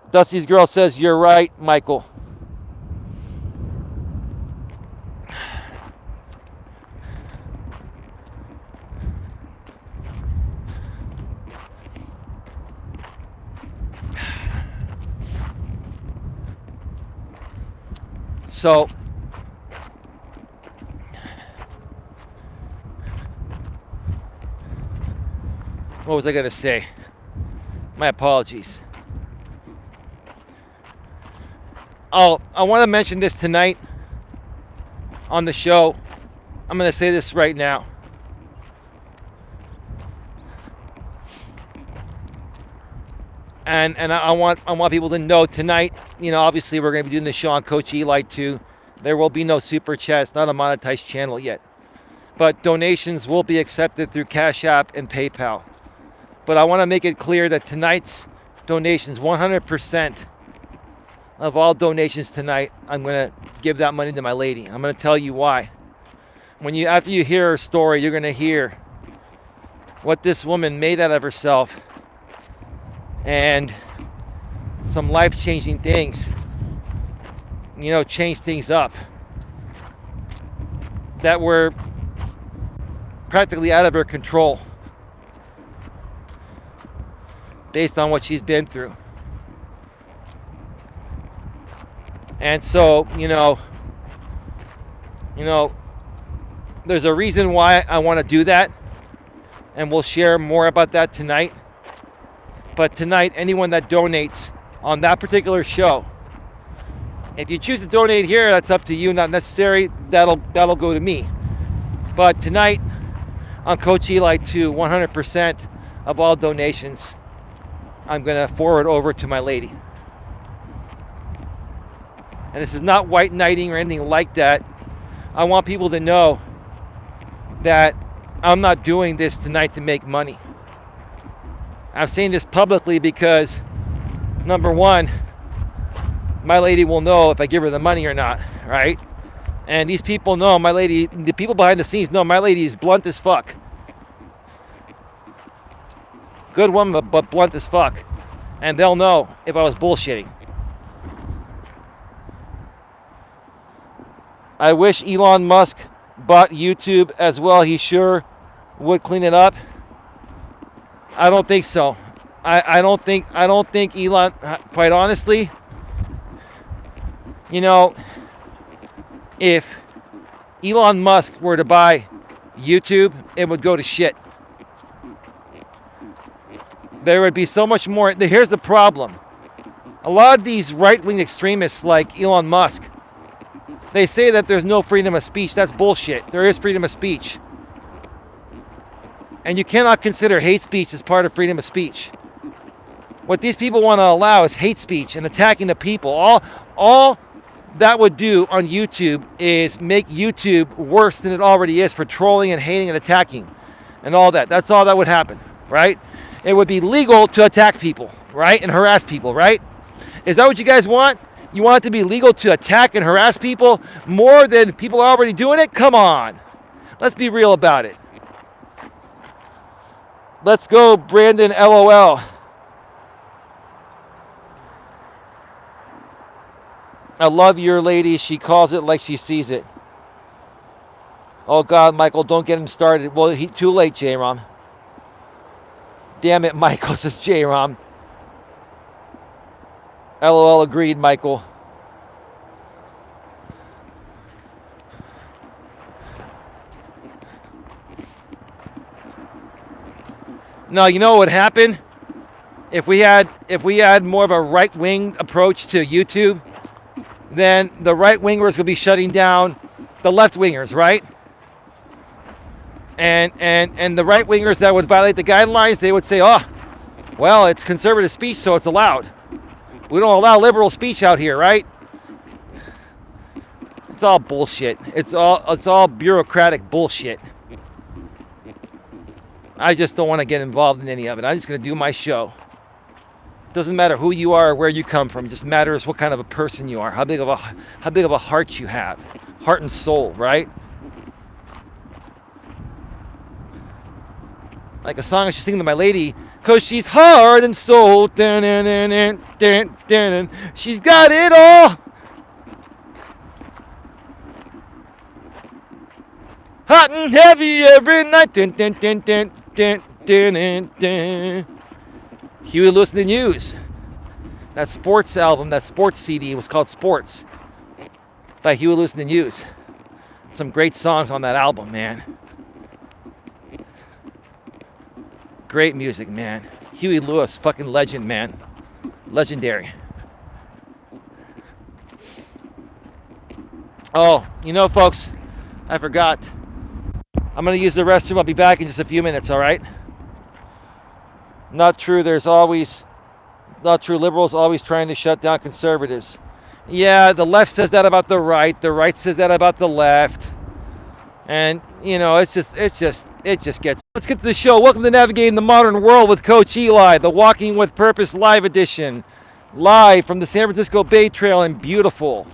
Dusty's girl says, you're right, Michael. So, what was I going to say? My apologies. Oh, I want to mention this tonight on the show. I'm going to say this right now. And I want people to know tonight, obviously we're going to be doing the show on Coach Eli 2. There will be no super chats, not a monetized channel yet. But donations will be accepted through Cash App and PayPal. But I want to make it clear that tonight's donations, 100% of all donations tonight, I'm going to give that money to my lady. I'm going to tell you why. After you hear her story, you're going to hear what this woman made out of herself and some life-changing things, change things up that were practically out of her control based on what she's been through. And so, there's a reason why I want to do that, and we'll share more about that tonight. But tonight, anyone that donates on that particular show, if you choose to donate here, that's up to you, not necessary. That'll go to me. But tonight, on Coach Eli 2, 100% of all donations, I'm going to forward over to my lady. And this is not white knighting or anything like that. I want people to know that I'm not doing this tonight to make money. I'm saying this publicly because, number one, my lady will know if I give her the money or not, right? And these people know my lady, the people behind the scenes know my lady is blunt as fuck. Good woman, but blunt as fuck. And they'll know if I was bullshitting. I wish Elon Musk bought YouTube as well. He sure would clean it up. I don't think so. I don't think Elon, quite honestly, if Elon Musk were to buy YouTube, it would go to shit. There would be so much more. Here's the problem. A lot of these right-wing extremists like Elon Musk, they say that there's no freedom of speech. That's bullshit. There is freedom of speech. And you cannot consider hate speech as part of freedom of speech. What these people want to allow is hate speech and attacking the people. All that would do on YouTube is make YouTube worse than it already is for trolling and hating and attacking and all that. That's all that would happen, right? It would be legal to attack people, right? And harass people, right? Is that what you guys want? You want it to be legal to attack and harass people more than people are already doing it? Come on. Let's be real about it. Let's go, Brandon, LOL. I love your lady. She calls it like she sees it. Oh, God, Michael, don't get him started. Well, too late, J-Rom. Damn it, Michael, says J-Rom. LOL, agreed, Michael. No, you know what would happen if we had more of a right-wing approach to YouTube? Then the right-wingers would be shutting down the left-wingers, right? And the right-wingers that would violate the guidelines, they would say, oh, well, it's conservative speech, so it's allowed. We don't allow liberal speech out here, right? It's all bullshit. It's all bureaucratic bullshit. I just don't want to get involved in any of it. I'm just going to do my show. It doesn't matter who you are or where you come from. It just matters what kind of a person you are, how big of a heart you have, heart and soul, right? Like a song I should sing to my lady, 'cause she's heart and soul. Dun, dun, dun, dun, dun, dun. She's got it all. Hot and heavy every night. Dun, dun, dun, dun, dun, dun, dun, dun. Huey Lewis and the News. That sports album, that sports CD was called Sports by Huey Lewis and the News. Some great songs on that album, man. Great music, man. Huey Lewis, fucking legend, man. Legendary. Oh, folks, I forgot. I'm going to use the restroom. I'll be back in just a few minutes, all right? Not true. Not true. Liberals always trying to shut down conservatives. Yeah, the left says that about the right. The right says that about the left. And, it just gets. Let's get to the show. Welcome to Navigating the Modern World with Coach Eli, the Walking with Purpose Live Edition. Live from the San Francisco Bay Trail in beautiful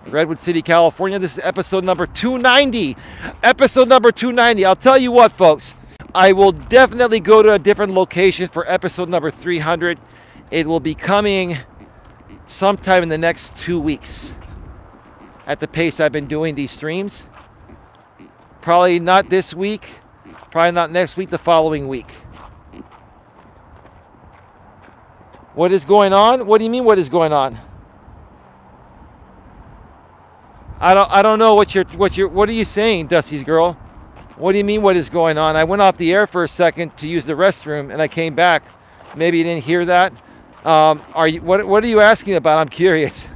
Redwood City, California. This is episode number 290. Episode number 290. I'll tell you what, folks. I will definitely go to a different location for episode number 300. It will be coming sometime in the next 2 weeks at the pace I've been doing these streams. Probably not this week, probably not next week, the following week. What is going on? What do you mean what is going on? I don't know what are you saying, Dusty's girl? What do you mean what is going on? I went off the air for a second to use the restroom and I came back. Maybe you didn't hear that. What are you asking about? I'm curious.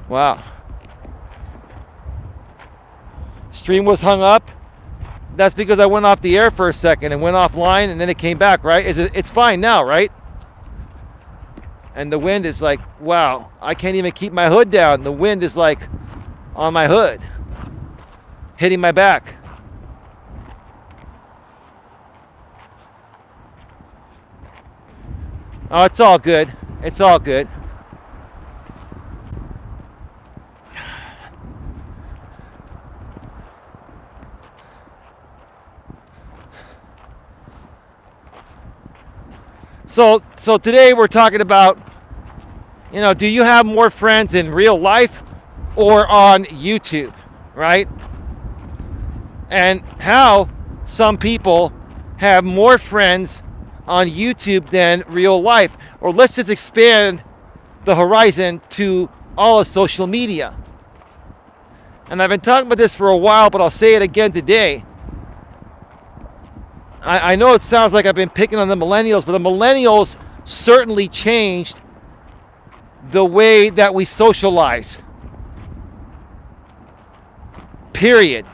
Wow. Stream was hung up. That's because I went off the air for a second and went offline and then it came back, right? It's fine now, right? And the wind is like, wow, I can't even keep my hood down. The wind is like on my hood, hitting my back. Oh, it's all good. It's all good. So today we're talking about, do you have more friends in real life or on YouTube, right? And how some people have more friends on YouTube than real life. Or let's just expand the horizon to all of social media. And I've been talking about this for a while, but I'll say it again today. I know it sounds like I've been picking on the millennials, but the millennials certainly changed the way that we socialize. Period.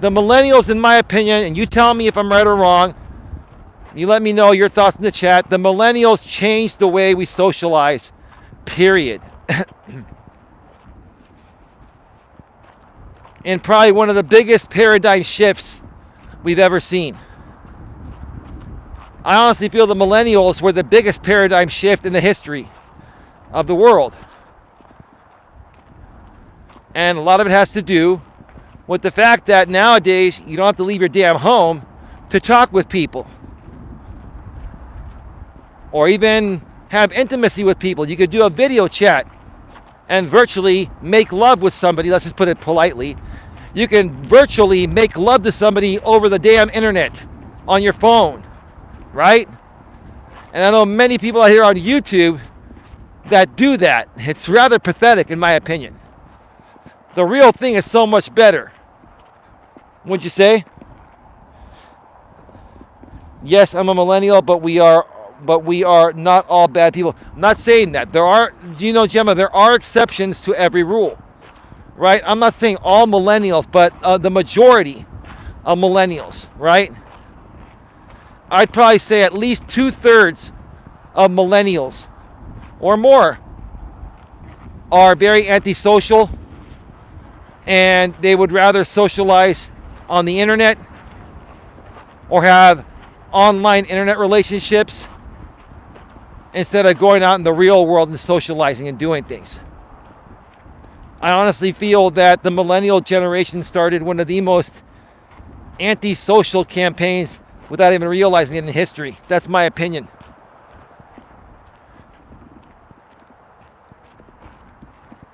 The millennials, in my opinion, and you tell me if I'm right or wrong, you let me know your thoughts in the chat. The millennials changed the way we socialize. Period. And probably one of the biggest paradigm shifts we've ever seen. I honestly feel the millennials were the biggest paradigm shift in the history of the world. And a lot of it has to do with the fact that nowadays you don't have to leave your damn home to talk with people. Or even have intimacy with people. You could do a video chat and virtually make love with somebody, let's just put it politely. You can virtually make love to somebody over the damn internet on your phone, right? And I know many people out here on YouTube that do that. It's rather pathetic in my opinion. The real thing is so much better. Wouldn't you say? Yes, I'm a millennial, but we are not all bad people. I'm not saying that. Gemma, there are exceptions to every rule. Right? I'm not saying all millennials, but the majority of millennials, right? I'd probably say at least 2/3 of millennials or more are very antisocial and they would rather socialize on the internet or have online internet relationships instead of going out in the real world and socializing and doing things. I honestly feel that the millennial generation started one of the most anti-social campaigns without even realizing it in history. That's my opinion.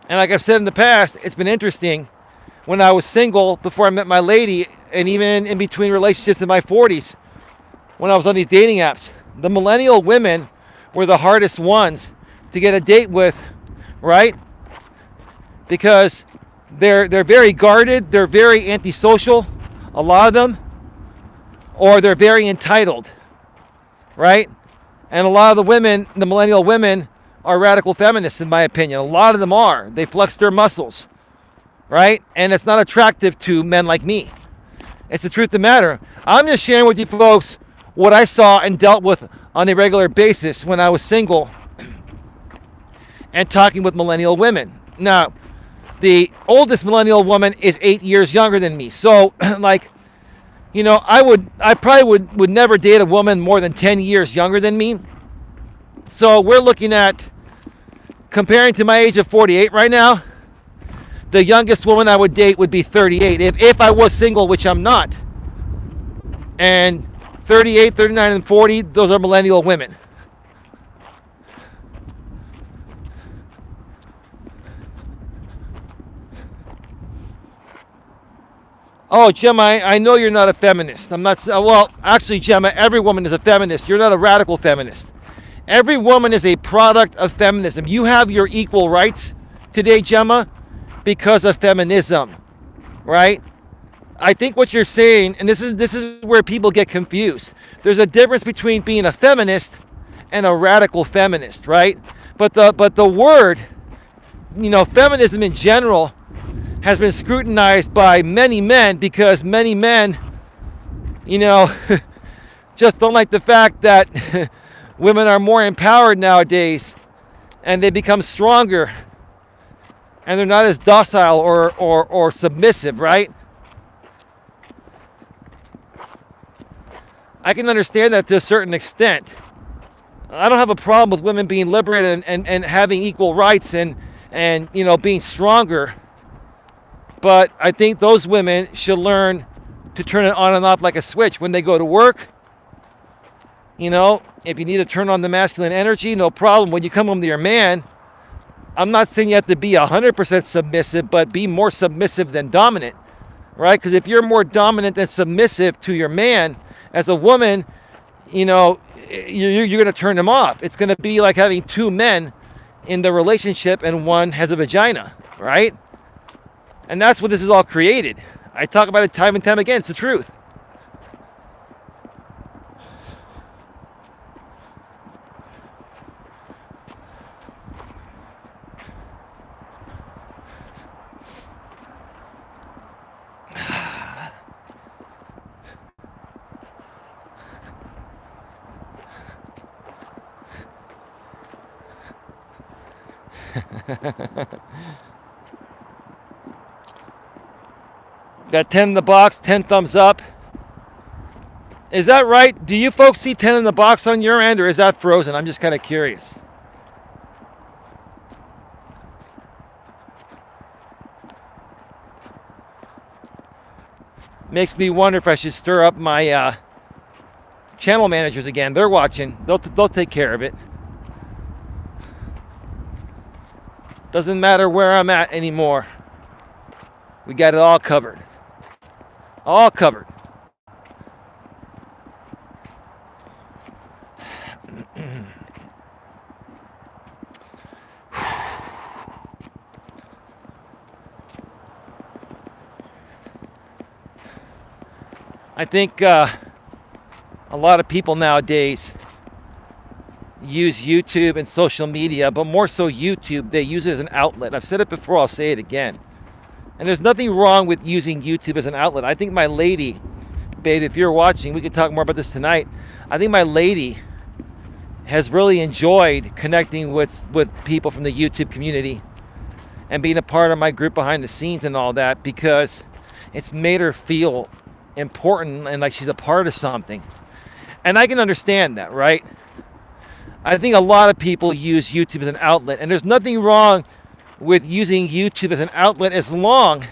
And like I've said in the past, it's been interesting. When I was single, before I met my lady, and even in between relationships in my 40s, when I was on these dating apps, the millennial women were the hardest ones to get a date with, right? Because they're very guarded, they're very antisocial, a lot of them, or they're very entitled, right? And a lot of the women, the millennial women, are radical feminists in my opinion. A lot of them are. They flex their muscles, right? And it's not attractive to men like me. It's the truth of the matter. I'm just sharing with you folks what I saw and dealt with on a regular basis when I was single and talking with millennial women. Now, the oldest millennial woman is 8 years younger than me. So, I probably would never date a woman more than 10 years younger than me. So we're looking at, comparing to my age of 48 right now, the youngest woman I would date would be 38 if I was single, which I'm not. And 38, 39, and 40, those are millennial women. Oh, Gemma, I know you're not a feminist. I'm not. Well, actually, Gemma, every woman is a feminist. You're not a radical feminist. Every woman is a product of feminism. You have your equal rights today, Gemma, because of feminism, right? I think what you're saying, and this is where people get confused. There's a difference between being a feminist and a radical feminist, right? But the word, feminism in general has been scrutinized by many men because many men, just don't like the fact that women are more empowered nowadays and they become stronger and they're not as docile or submissive, right? I can understand that to a certain extent. I don't have a problem with women being liberated and having equal rights and being stronger. But I think those women should learn to turn it on and off like a switch when they go to work. If you need to turn on the masculine energy, no problem. When you come home to your man, I'm not saying you have to be 100% submissive, but be more submissive than dominant, right? Because if you're more dominant than submissive to your man, as a woman, you're going to turn him off. It's going to be like having two men in the relationship and one has a vagina, right? And that's what this is all created. I talk about it time and time again. It's the truth. Got 10 in the box, 10 thumbs up. Is that right? Do you folks see 10 in the box on your end, or is that frozen? I'm just kind of curious. Makes me wonder if I should stir up my channel managers again. They're watching. They'll take care of it. Doesn't matter where I'm at anymore. We got it all covered. All covered. I think a lot of people nowadays use YouTube and social media, but more so YouTube. They use it as an outlet. I've said it before, I'll say it again. And there's nothing wrong with using YouTube as an outlet. I think my lady, babe, if you're watching, we could talk more about this tonight. I think my lady has really enjoyed connecting with people from the YouTube community and being a part of my group behind the scenes and all that, because it's made her feel important and like she's a part of something. And I can understand that, right? I think a lot of people use YouTube as an outlet, and there's nothing wrong with using YouTube as an outlet as long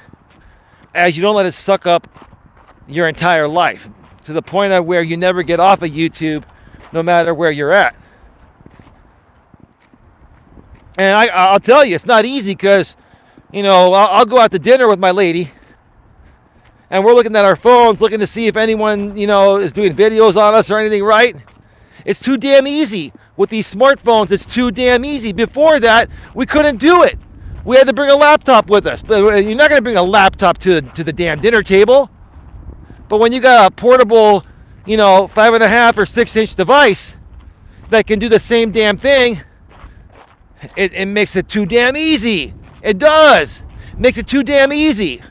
as you don't let it suck up your entire life to the point of where you never get off of YouTube no matter where you're at. And I'll tell you, it's not easy because, I'll go out to dinner with my lady and we're looking at our phones, looking to see if anyone, is doing videos on us or anything, right? It's too damn easy. With these smartphones, it's too damn easy. Before that, we couldn't do it. We had to bring a laptop with us. But you're not going to bring a laptop to the damn dinner table. But when you got a portable, 5.5 or 6-inch device that can do the same damn thing, it makes it too damn easy. It does. It makes it too damn easy.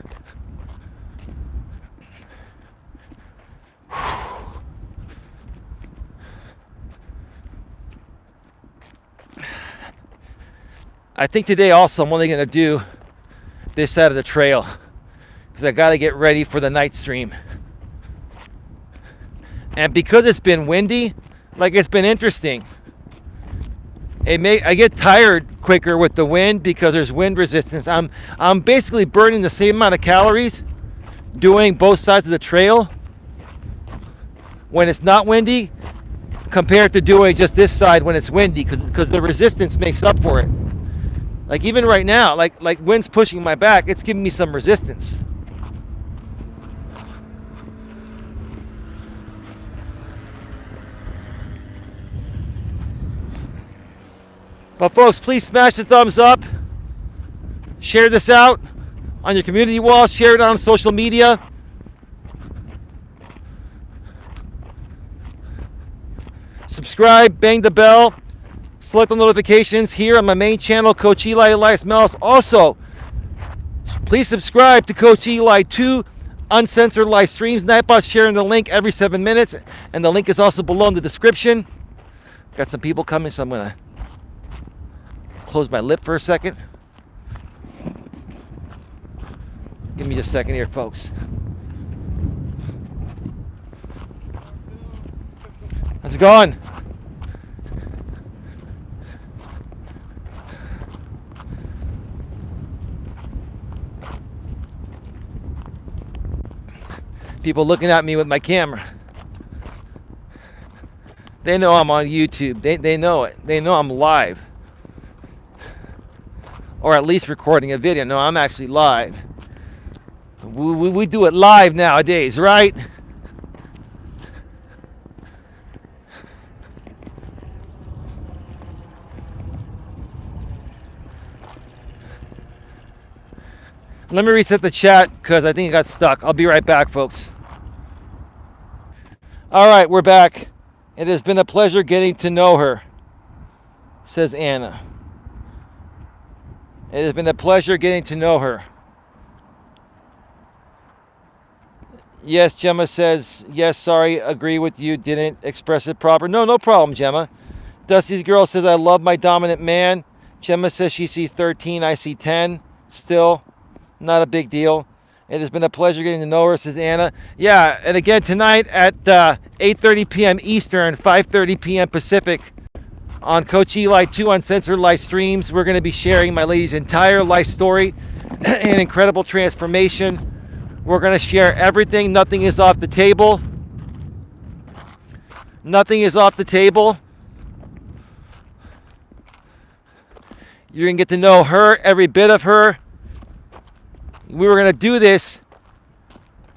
I think today also I'm only going to do this side of the trail because I got to get ready for the night stream. And because it's been windy, like it's been interesting. I get tired quicker with the wind because there's wind resistance. I'm basically burning the same amount of calories doing both sides of the trail when it's not windy compared to doing just this side when it's windy, because the resistance makes up for it. Like even right now, like wind's pushing my back, it's giving me some resistance. But folks, please smash the thumbs up. Share this out on your community wall. Share it on social media. Subscribe, bang the bell, select the notifications here on my main channel, Coach Eli, Elias Melas. Also, please subscribe to Coach Eli 2 uncensored live streams. Nightbot sharing the link every 7 minutes, and the link is also below in the description. Got some people coming, so I'm gonna close my lip for a second. Give me just a second here, folks. How's it going? People looking at me with my camera. They know I'm on YouTube. They know it. They know I'm live. Or at least recording a video. No, I'm actually live. We do it live nowadays, right? Let me reset the chat because I think it got stuck. I'll be right back, folks. All right, we're back. It has been a pleasure getting to know her, says Anna. It has been a pleasure getting to know her. Yes, Gemma says, yes, sorry, agree with you, didn't express it proper. No problem, Gemma. Dusty's girl says, I love my dominant man. Gemma says she sees 13, I see 10. Still, not a big deal. It has been a pleasure getting to know her, says Anna. Yeah, and again, tonight at 8:30 p.m. Eastern, 5:30 p.m. Pacific, on Coach Eli 2 Uncensored Live Streams, we're going to be sharing my lady's entire life story and incredible transformation. We're going to share everything. Nothing is off the table. Nothing is off the table. You're going to get to know her, every bit of her. We were going to do this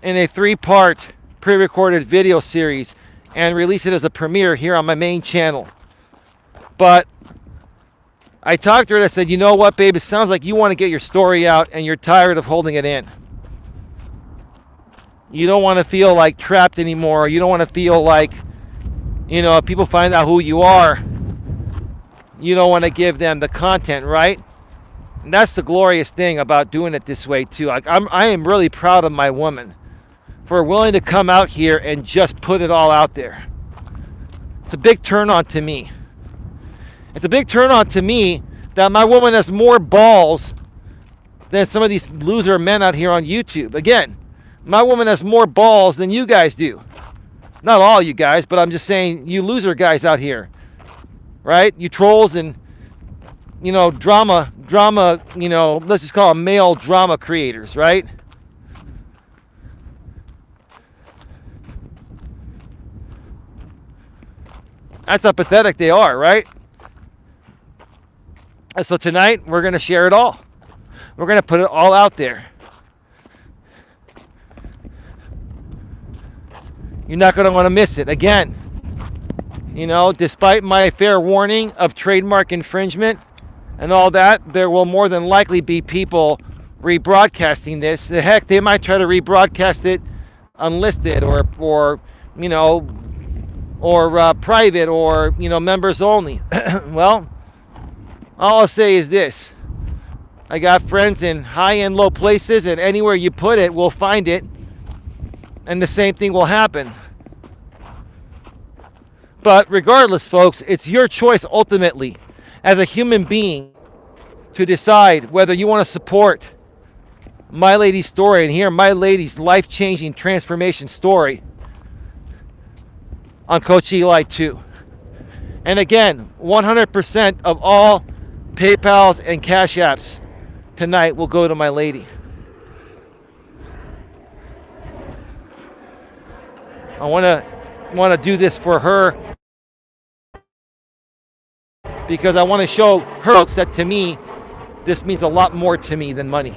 in a 3-part pre-recorded video series and release it as a premiere here on my main channel. But I talked to her and I said, you know what, babe, it sounds like you want to get your story out and you're tired of holding it in. You don't want to feel like trapped anymore. You don't want to feel like, you know, if people find out who you are, you don't want to give them the content, right? And that's the glorious thing about doing it this way too. Like I am really proud of my woman for willing to come out here and just put it all out there. It's a big turn on to me. It's a big turn on to me that my woman has more balls than some of these loser men out here on YouTube. Again, my woman has more balls than you guys do. Not all you guys, but I'm just saying you loser guys out here, right? You trolls and, you know, drama, you know, let's just call them male drama creators, right? That's how pathetic they are, right? And so tonight, we're going to share it all. We're going to put it all out there. You're not going to want to miss it. Again, you know, despite my fair warning of trademark infringement and all that, there will more than likely be people rebroadcasting this. The heck, they might try to rebroadcast it unlisted or you know, or private or, you know, members only. Well, all I'll say is this. I got friends in high and low places, and anywhere you put it, we'll find it. And the same thing will happen. But regardless, folks, it's your choice ultimately as a human being to decide whether you want to support my lady's story and hear my lady's life-changing transformation story on Coach Eli 2. And again, 100% of all PayPals and Cash Apps tonight will go to my lady. I want to do this for her because I want to show her folks that to me, this means a lot more to me than money.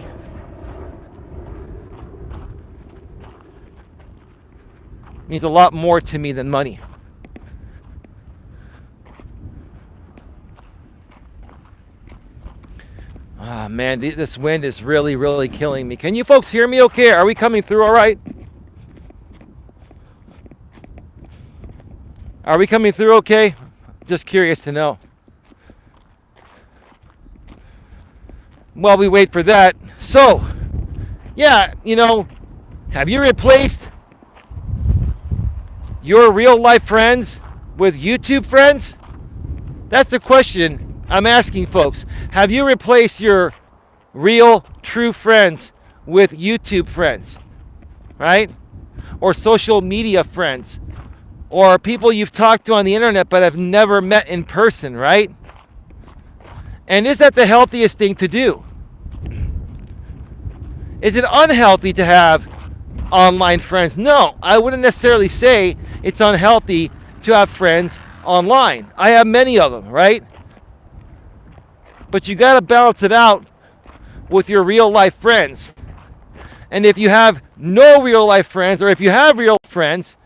It means a lot more to me than money. Ah, man, this wind is really, really killing me. Can you folks hear me okay? Are we coming through all right? Are we coming through okay? Just curious to know. While we wait for that. So, yeah, have you replaced your real life friends with YouTube friends? That's the question I'm asking folks. Have you replaced your real, true friends with YouTube friends? Right? Or social media friends? Or people you've talked to on the internet but have never met in person, right? And is that the healthiest thing to do? Is it unhealthy to have online friends? No, I wouldn't necessarily say it's unhealthy to have friends online. I have many of them, right? But you got to balance it out with your real life friends. And if you have no real life friends, or if you have real friends,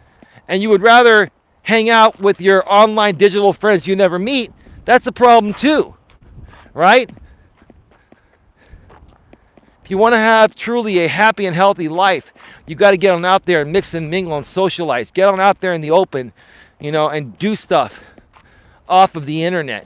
and you would rather hang out with your online digital friends you never meet, that's a problem too, right? If you want to have truly a happy and healthy life, you got to get on out there and mix and mingle and socialize. Get on out there in the open, and do stuff off of the internet.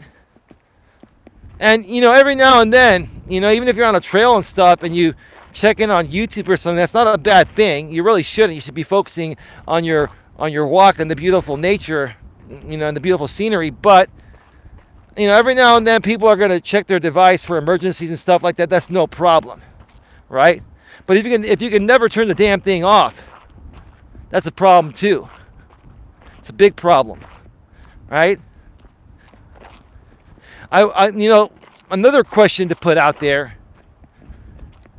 And, every now and then, even if you're on a trail and stuff and you check in on YouTube or something, that's not a bad thing. You really shouldn't. You should be focusing on your walk and the beautiful nature, and the beautiful scenery. But, every now and then people are going to check their device for emergencies and stuff like that. That's no problem, right? But if you can never turn the damn thing off, that's a problem too. It's a big problem, right? Another question to put out there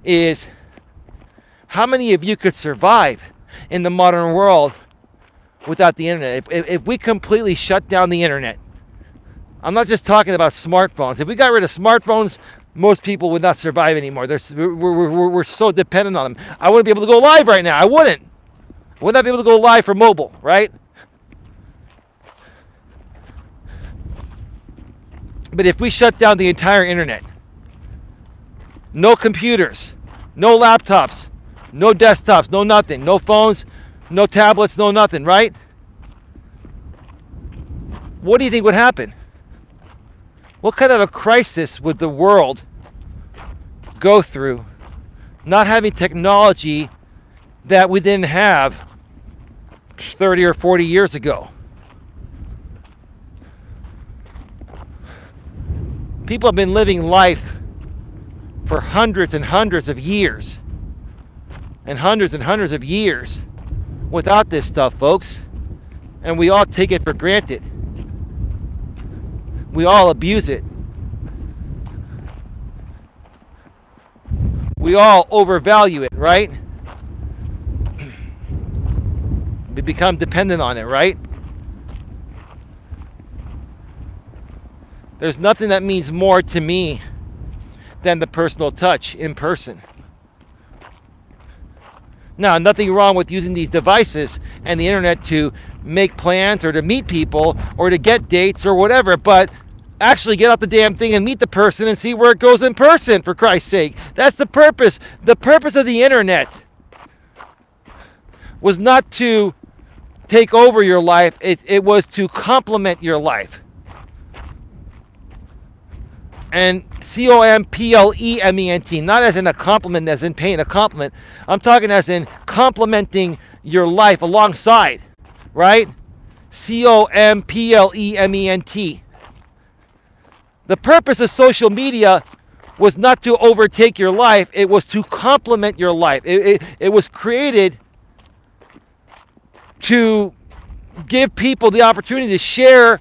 is, how many of you could survive in the modern world without the internet? If we completely shut down the internet, I'm not just talking about smartphones. If we got rid of smartphones, most people would not survive anymore. We're so dependent on them. I wouldn't be able to go live right now. I would not be able to go live for mobile, right? But if we shut down the entire internet, no computers, no laptops, no desktops, no nothing, no phones, no tablets, no nothing, right? What do you think would happen? What kind of a crisis would the world go through not having technology that we didn't have 30 or 40 years ago? People have been living life for hundreds and hundreds of years. And hundreds of years without this stuff, folks. And we all take it for granted. We all abuse it. We all overvalue it, right? We become dependent on it, right? There's nothing that means more to me than the personal touch in person. Now, nothing wrong with using these devices and the internet to make plans or to meet people or to get dates or whatever, but actually get out the damn thing and meet the person and see where it goes in person, for Christ's sake. That's the purpose. The purpose of the internet was not to take over your life. It was to complement your life. And complement, not as in a compliment, as in paying a compliment. I'm talking as in complementing your life alongside, right? complement. The purpose of social media was not to overtake your life. It was to complement your life. It was created to give people the opportunity to share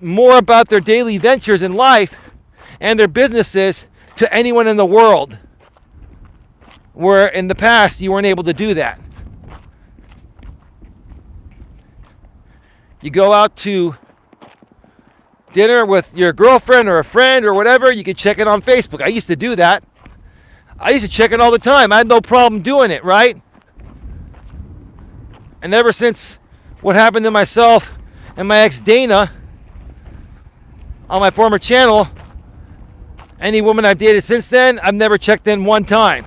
more about their daily ventures in life and their businesses to anyone in the world, where in the past you weren't able to do that. You go out to dinner with your girlfriend or a friend or whatever, you can check it on Facebook. I used to do that. I used to check it all the time. I had no problem doing it, right? And ever since what happened to myself and my ex Dana on my former channel, any woman I've dated since then, I've never checked in one time.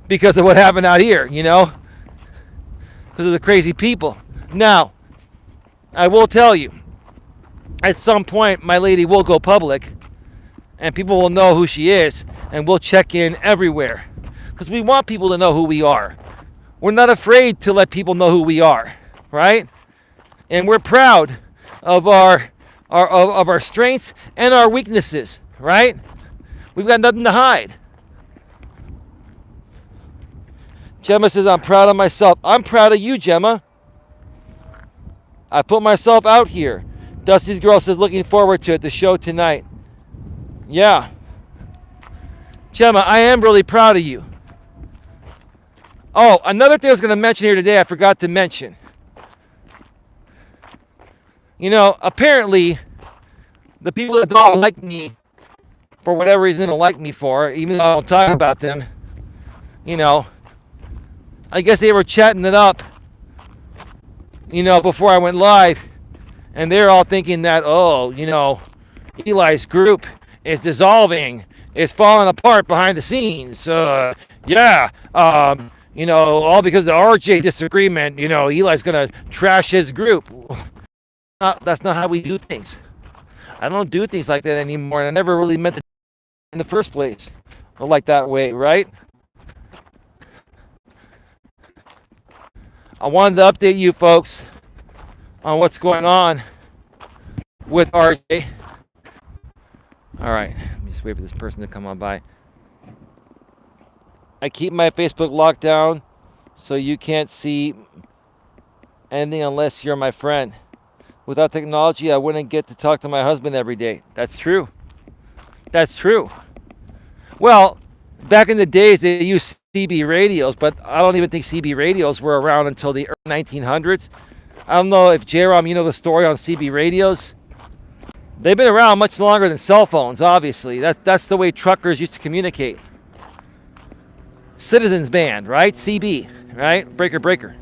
Because of what happened out here, you know? Because of the crazy people. Now, I will tell you, at some point, my lady will go public, and people will know who she is, and we'll check in everywhere. Because we want people to know who we are. We're not afraid to let people know who we are, right? And we're proud of our strengths and our weaknesses, right? We've got nothing to hide. Gemma says, I'm proud of myself. I'm proud of you, Gemma. I put myself out here. Dusty's girl says, looking forward to it, the show tonight. Yeah. Gemma, I am really proud of you. Oh, another thing I was going to mention here today, I forgot to mention. You know, apparently, the people that don't like me, for whatever reason they don't like me for, even though I don't talk about them, you know, I guess they were chatting it up, you know, before I went live, and they're all thinking that, oh, you know, Eli's group is dissolving, is falling apart behind the scenes. You know, all because of the RJ disagreement, you know, Eli's going to trash his group. That's not how we do things. I don't do things like that anymore, and I never really meant it in the first place, or like that way, right? I wanted to update you folks on what's going on with RJ. All right, let me just wait for this person to come on by. I keep my Facebook locked down so you can't see anything unless you're my friend. Without technology, I wouldn't get to talk to my husband every day. That's true. That's true. Well, back in the days, they used CB radios, but I don't even think CB radios were around until the early 1900s. I don't know if J-Rom, you know the story on CB radios. They've been around much longer than cell phones, obviously. That's the way truckers used to communicate. Citizens Band, right? CB, right? Breaker, breaker.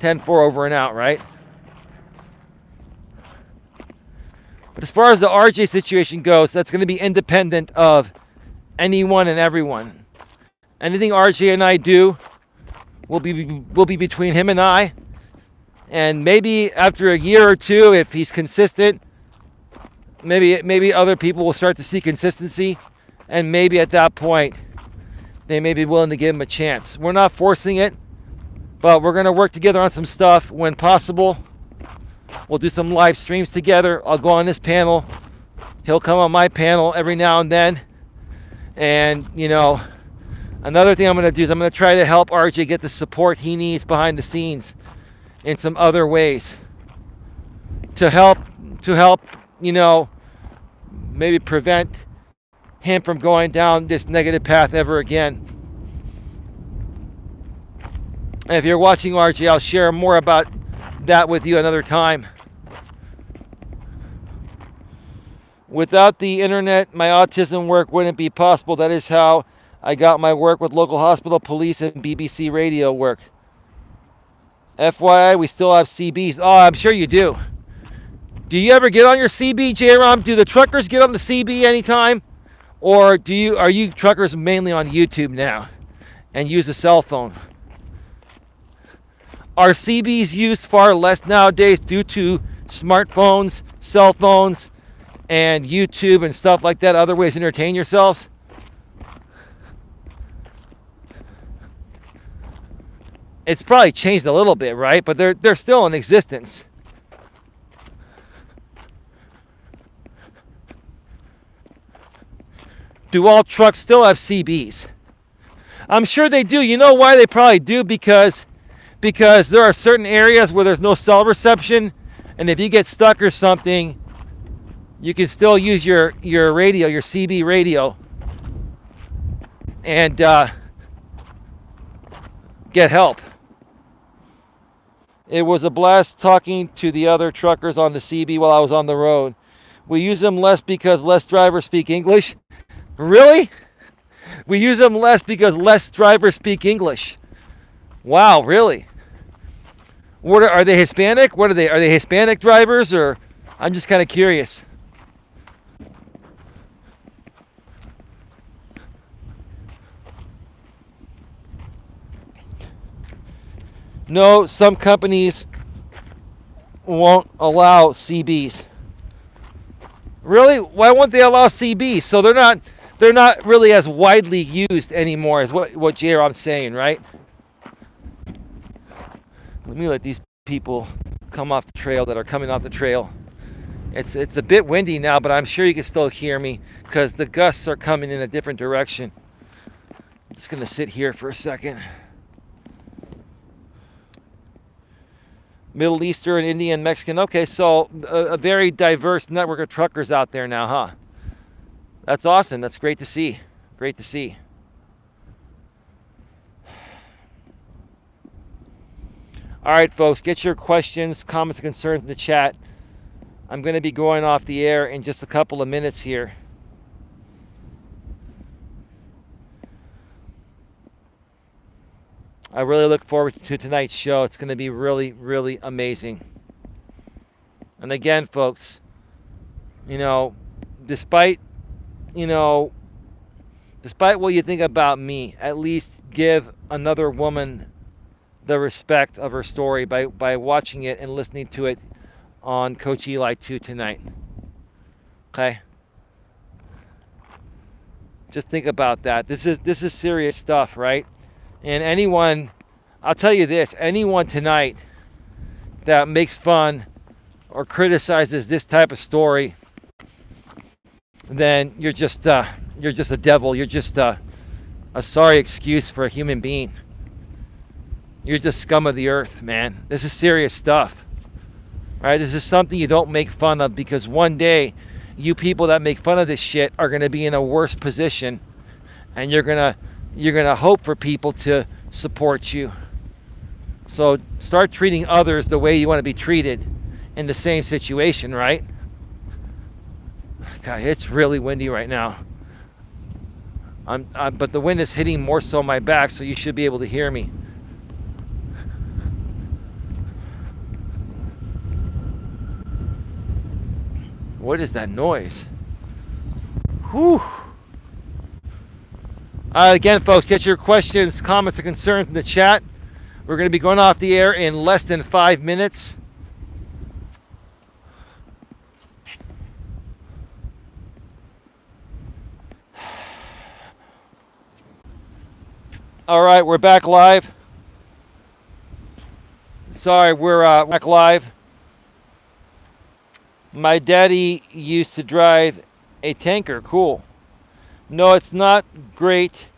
10-4 over and out, right? But as far as the RJ situation goes, that's going to be independent of anyone and everyone. Anything RJ and I do will be between him and I. And maybe after a year or two, if he's consistent, maybe other people will start to see consistency. And maybe at that point, they may be willing to give him a chance. We're not forcing it, but we're going to work together on some stuff when possible. We'll do some live streams together. I'll go on this panel. He'll come on my panel every now and then. And, you know, another thing I'm going to do is I'm going to try to help RJ get the support he needs behind the scenes in some other ways. To help, you know, maybe prevent him from going down this negative path ever again. And if you're watching RJ, I'll share more about that with you another time. Without the internet, my autism work wouldn't be possible. That is how I got my work with local hospital, police, and BBC radio work. FYI, we still have CBs. Oh, I'm sure you do. Do you ever get on your CB, J-Rom? Do the truckers get on the CB anytime? Or are you truckers mainly on YouTube now and use a cell phone? Are CBs used far less nowadays due to smartphones, cell phones, and YouTube and stuff like that, other ways to entertain yourselves? It's probably changed a little bit, right? But they're still in existence. Do all trucks still have CBs? I'm sure they do. You know why they probably do? Because because there are certain areas where there's no cell reception, and if you get stuck or something, you can still use your radio, your CB radio, and get help. It was a blast talking to the other truckers on the CB while I was on the road. We use them less because less drivers speak English. Really? We use them less because less drivers speak English. Wow, really? What are they Hispanic? What are they? Are they Hispanic drivers, or I'm just kind of curious. No, some companies won't allow CBs. Really? Why won't they allow CBs? So they're not really as widely used anymore, is what J-Rob's saying, right? Let me let these people come off the trail that are coming off the trail. It's a bit windy now, but I'm sure you can still hear me because the gusts are coming in a different direction. I'm just gonna sit here for a second. Middle Eastern, Indian, Mexican. Okay, so a very diverse network of truckers out there now, huh? That's awesome. That's great to see. Great to see. All right, folks, get your questions, comments, and concerns in the chat. I'm going to be going off the air in just a couple of minutes here. I really look forward to tonight's show. It's going to be really, really amazing. And again, folks, despite what you think about me, at least give another woman the respect of her story by watching it and listening to it on Coach Eli 2 tonight. Okay? Just think about that. This is serious stuff, right? And anyone, I'll tell you this, anyone tonight that makes fun or criticizes this type of story, then you're just a devil. You're just a sorry excuse for a human being. You're just scum of the earth, man. This is serious stuff. Right? This is something you don't make fun of, because one day you people that make fun of this shit are going to be in a worse position, and you're going to hope for people to support you. So start treating others the way you want to be treated in the same situation, right? God, it's really windy right now. But the wind is hitting more so my back, so you should be able to hear me. What is that noise? Whew. Again, folks, get your questions, comments, and concerns in the chat. We're going to be going off the air in less than 5 minutes. All right, we're back live. Sorry, we're back live. My daddy used to drive a tanker. Cool. No, it's not great.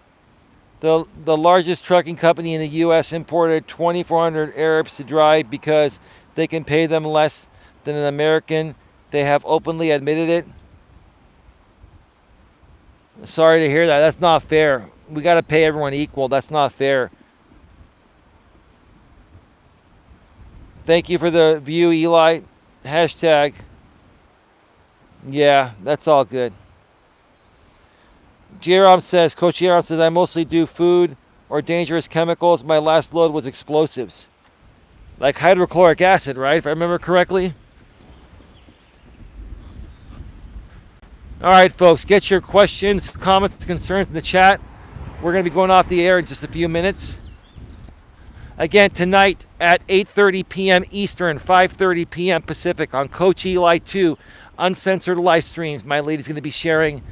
The largest trucking company in the U.S. imported 2,400 Arabs to drive because they can pay them less than an American. They have openly admitted it. Sorry to hear that. That's not fair. We got to pay everyone equal. That's not fair. Thank you for the view, Eli. Hashtag. Yeah, that's all good. Jerome says, Coach Jerome says, I mostly do food or dangerous chemicals. My last load was explosives. Like hydrochloric acid, right? If I remember correctly. All right, folks, get your questions, comments, concerns in the chat. We're going to be going off the air in just a few minutes. Again, tonight at 8:30 p.m. Eastern, 5:30 p.m. Pacific on Coach Eli 2, uncensored live streams. My lady's going to be sharing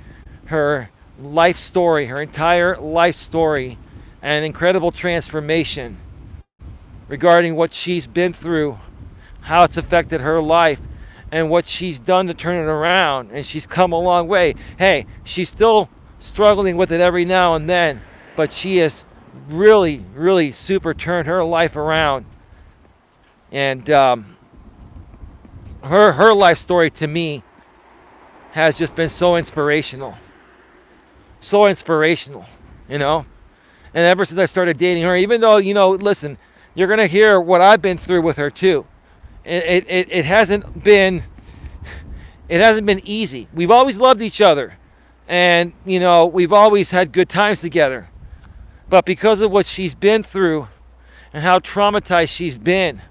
her life story, her entire life story, and an incredible transformation regarding what she's been through, how it's affected her life, and what she's done to turn it around. And she's come a long way. Hey, she's still struggling with it every now and then, but she has really, really super turned her life around. And her life story to me has just been so inspirational. So inspirational, you know? And ever since I started dating her, even though, listen, you're going to hear what I've been through with her too. It hasn't been easy. We've always loved each other. And, we've always had good times together. But because of what she's been through and how traumatized she's been,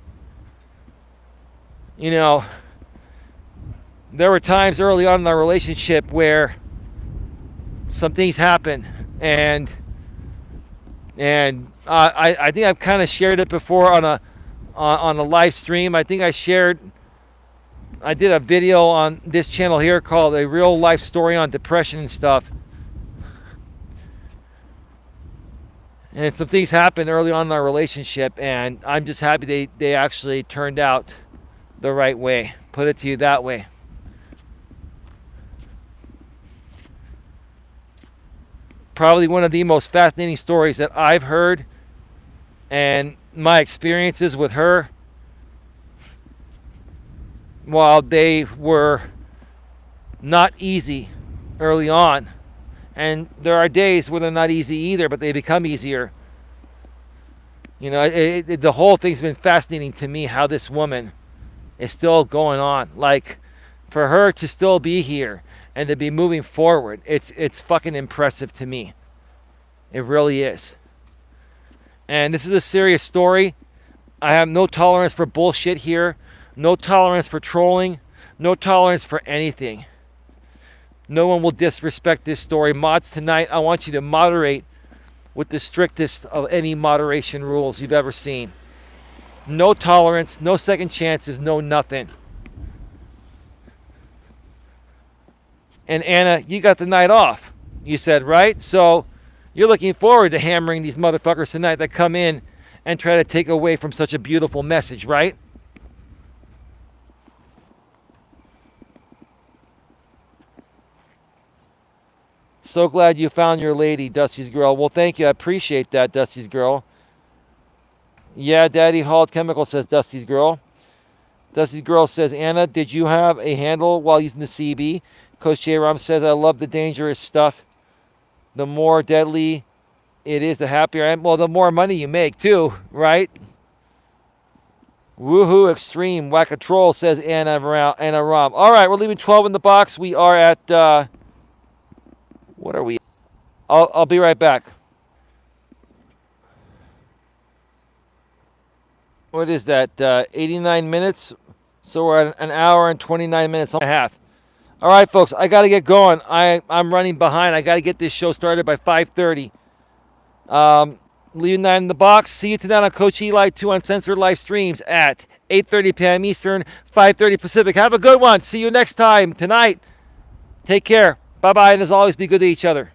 there were times early on in our relationship where some things happened, and I think I've kind of shared it before on a live stream. I think I did a video on this channel here called A Real Life Story on Depression and stuff. And some things happened early on in our relationship, and I'm just happy they actually turned out the right way. Put it to you that way. Probably one of the most fascinating stories that I've heard, and my experiences with her, while they were not easy early on, and there are days where they're not easy either, but they become easier. The whole thing's been fascinating to me, how this woman is still going on. Like, for her to still be here and to be moving forward, it's fucking impressive to me. It really is. And this is a serious story. I have no tolerance for bullshit here. No tolerance for trolling. No tolerance for anything. No one will disrespect this story. Mods, tonight, I want you to moderate with the strictest of any moderation rules you've ever seen. No tolerance, no second chances, no nothing. And Anna, you got the night off, you said, right? So you're looking forward to hammering these motherfuckers tonight that come in and try to take away from such a beautiful message, right? So glad you found your lady, Dusty's girl. Well, thank you. I appreciate that, Dusty's girl. Yeah, Daddy hauled chemical, says Dusty's girl. Dusty's girl says, Anna, did you have a handle while using the CB? Coach J-Rom says, I love the dangerous stuff. The more deadly it is, the happier I am. Well, the more money you make, too, right? Woohoo, extreme. Whack a troll, says Anna Rom. All right, we're leaving 12 in the box. We are at... what are we? I'll be right back. What is that? 89 minutes. So we're at an hour and 29 minutes and a half. All right, folks. I got to get going. I'm running behind. I got to get this show started by 5:30. Leaving that in the box. See you tonight on Coach Eli 2 Uncensored live streams at 8:30 p.m. Eastern, 5:30 Pacific. Have a good one. See you next time tonight. Take care. Bye-bye, and as always, be good to each other.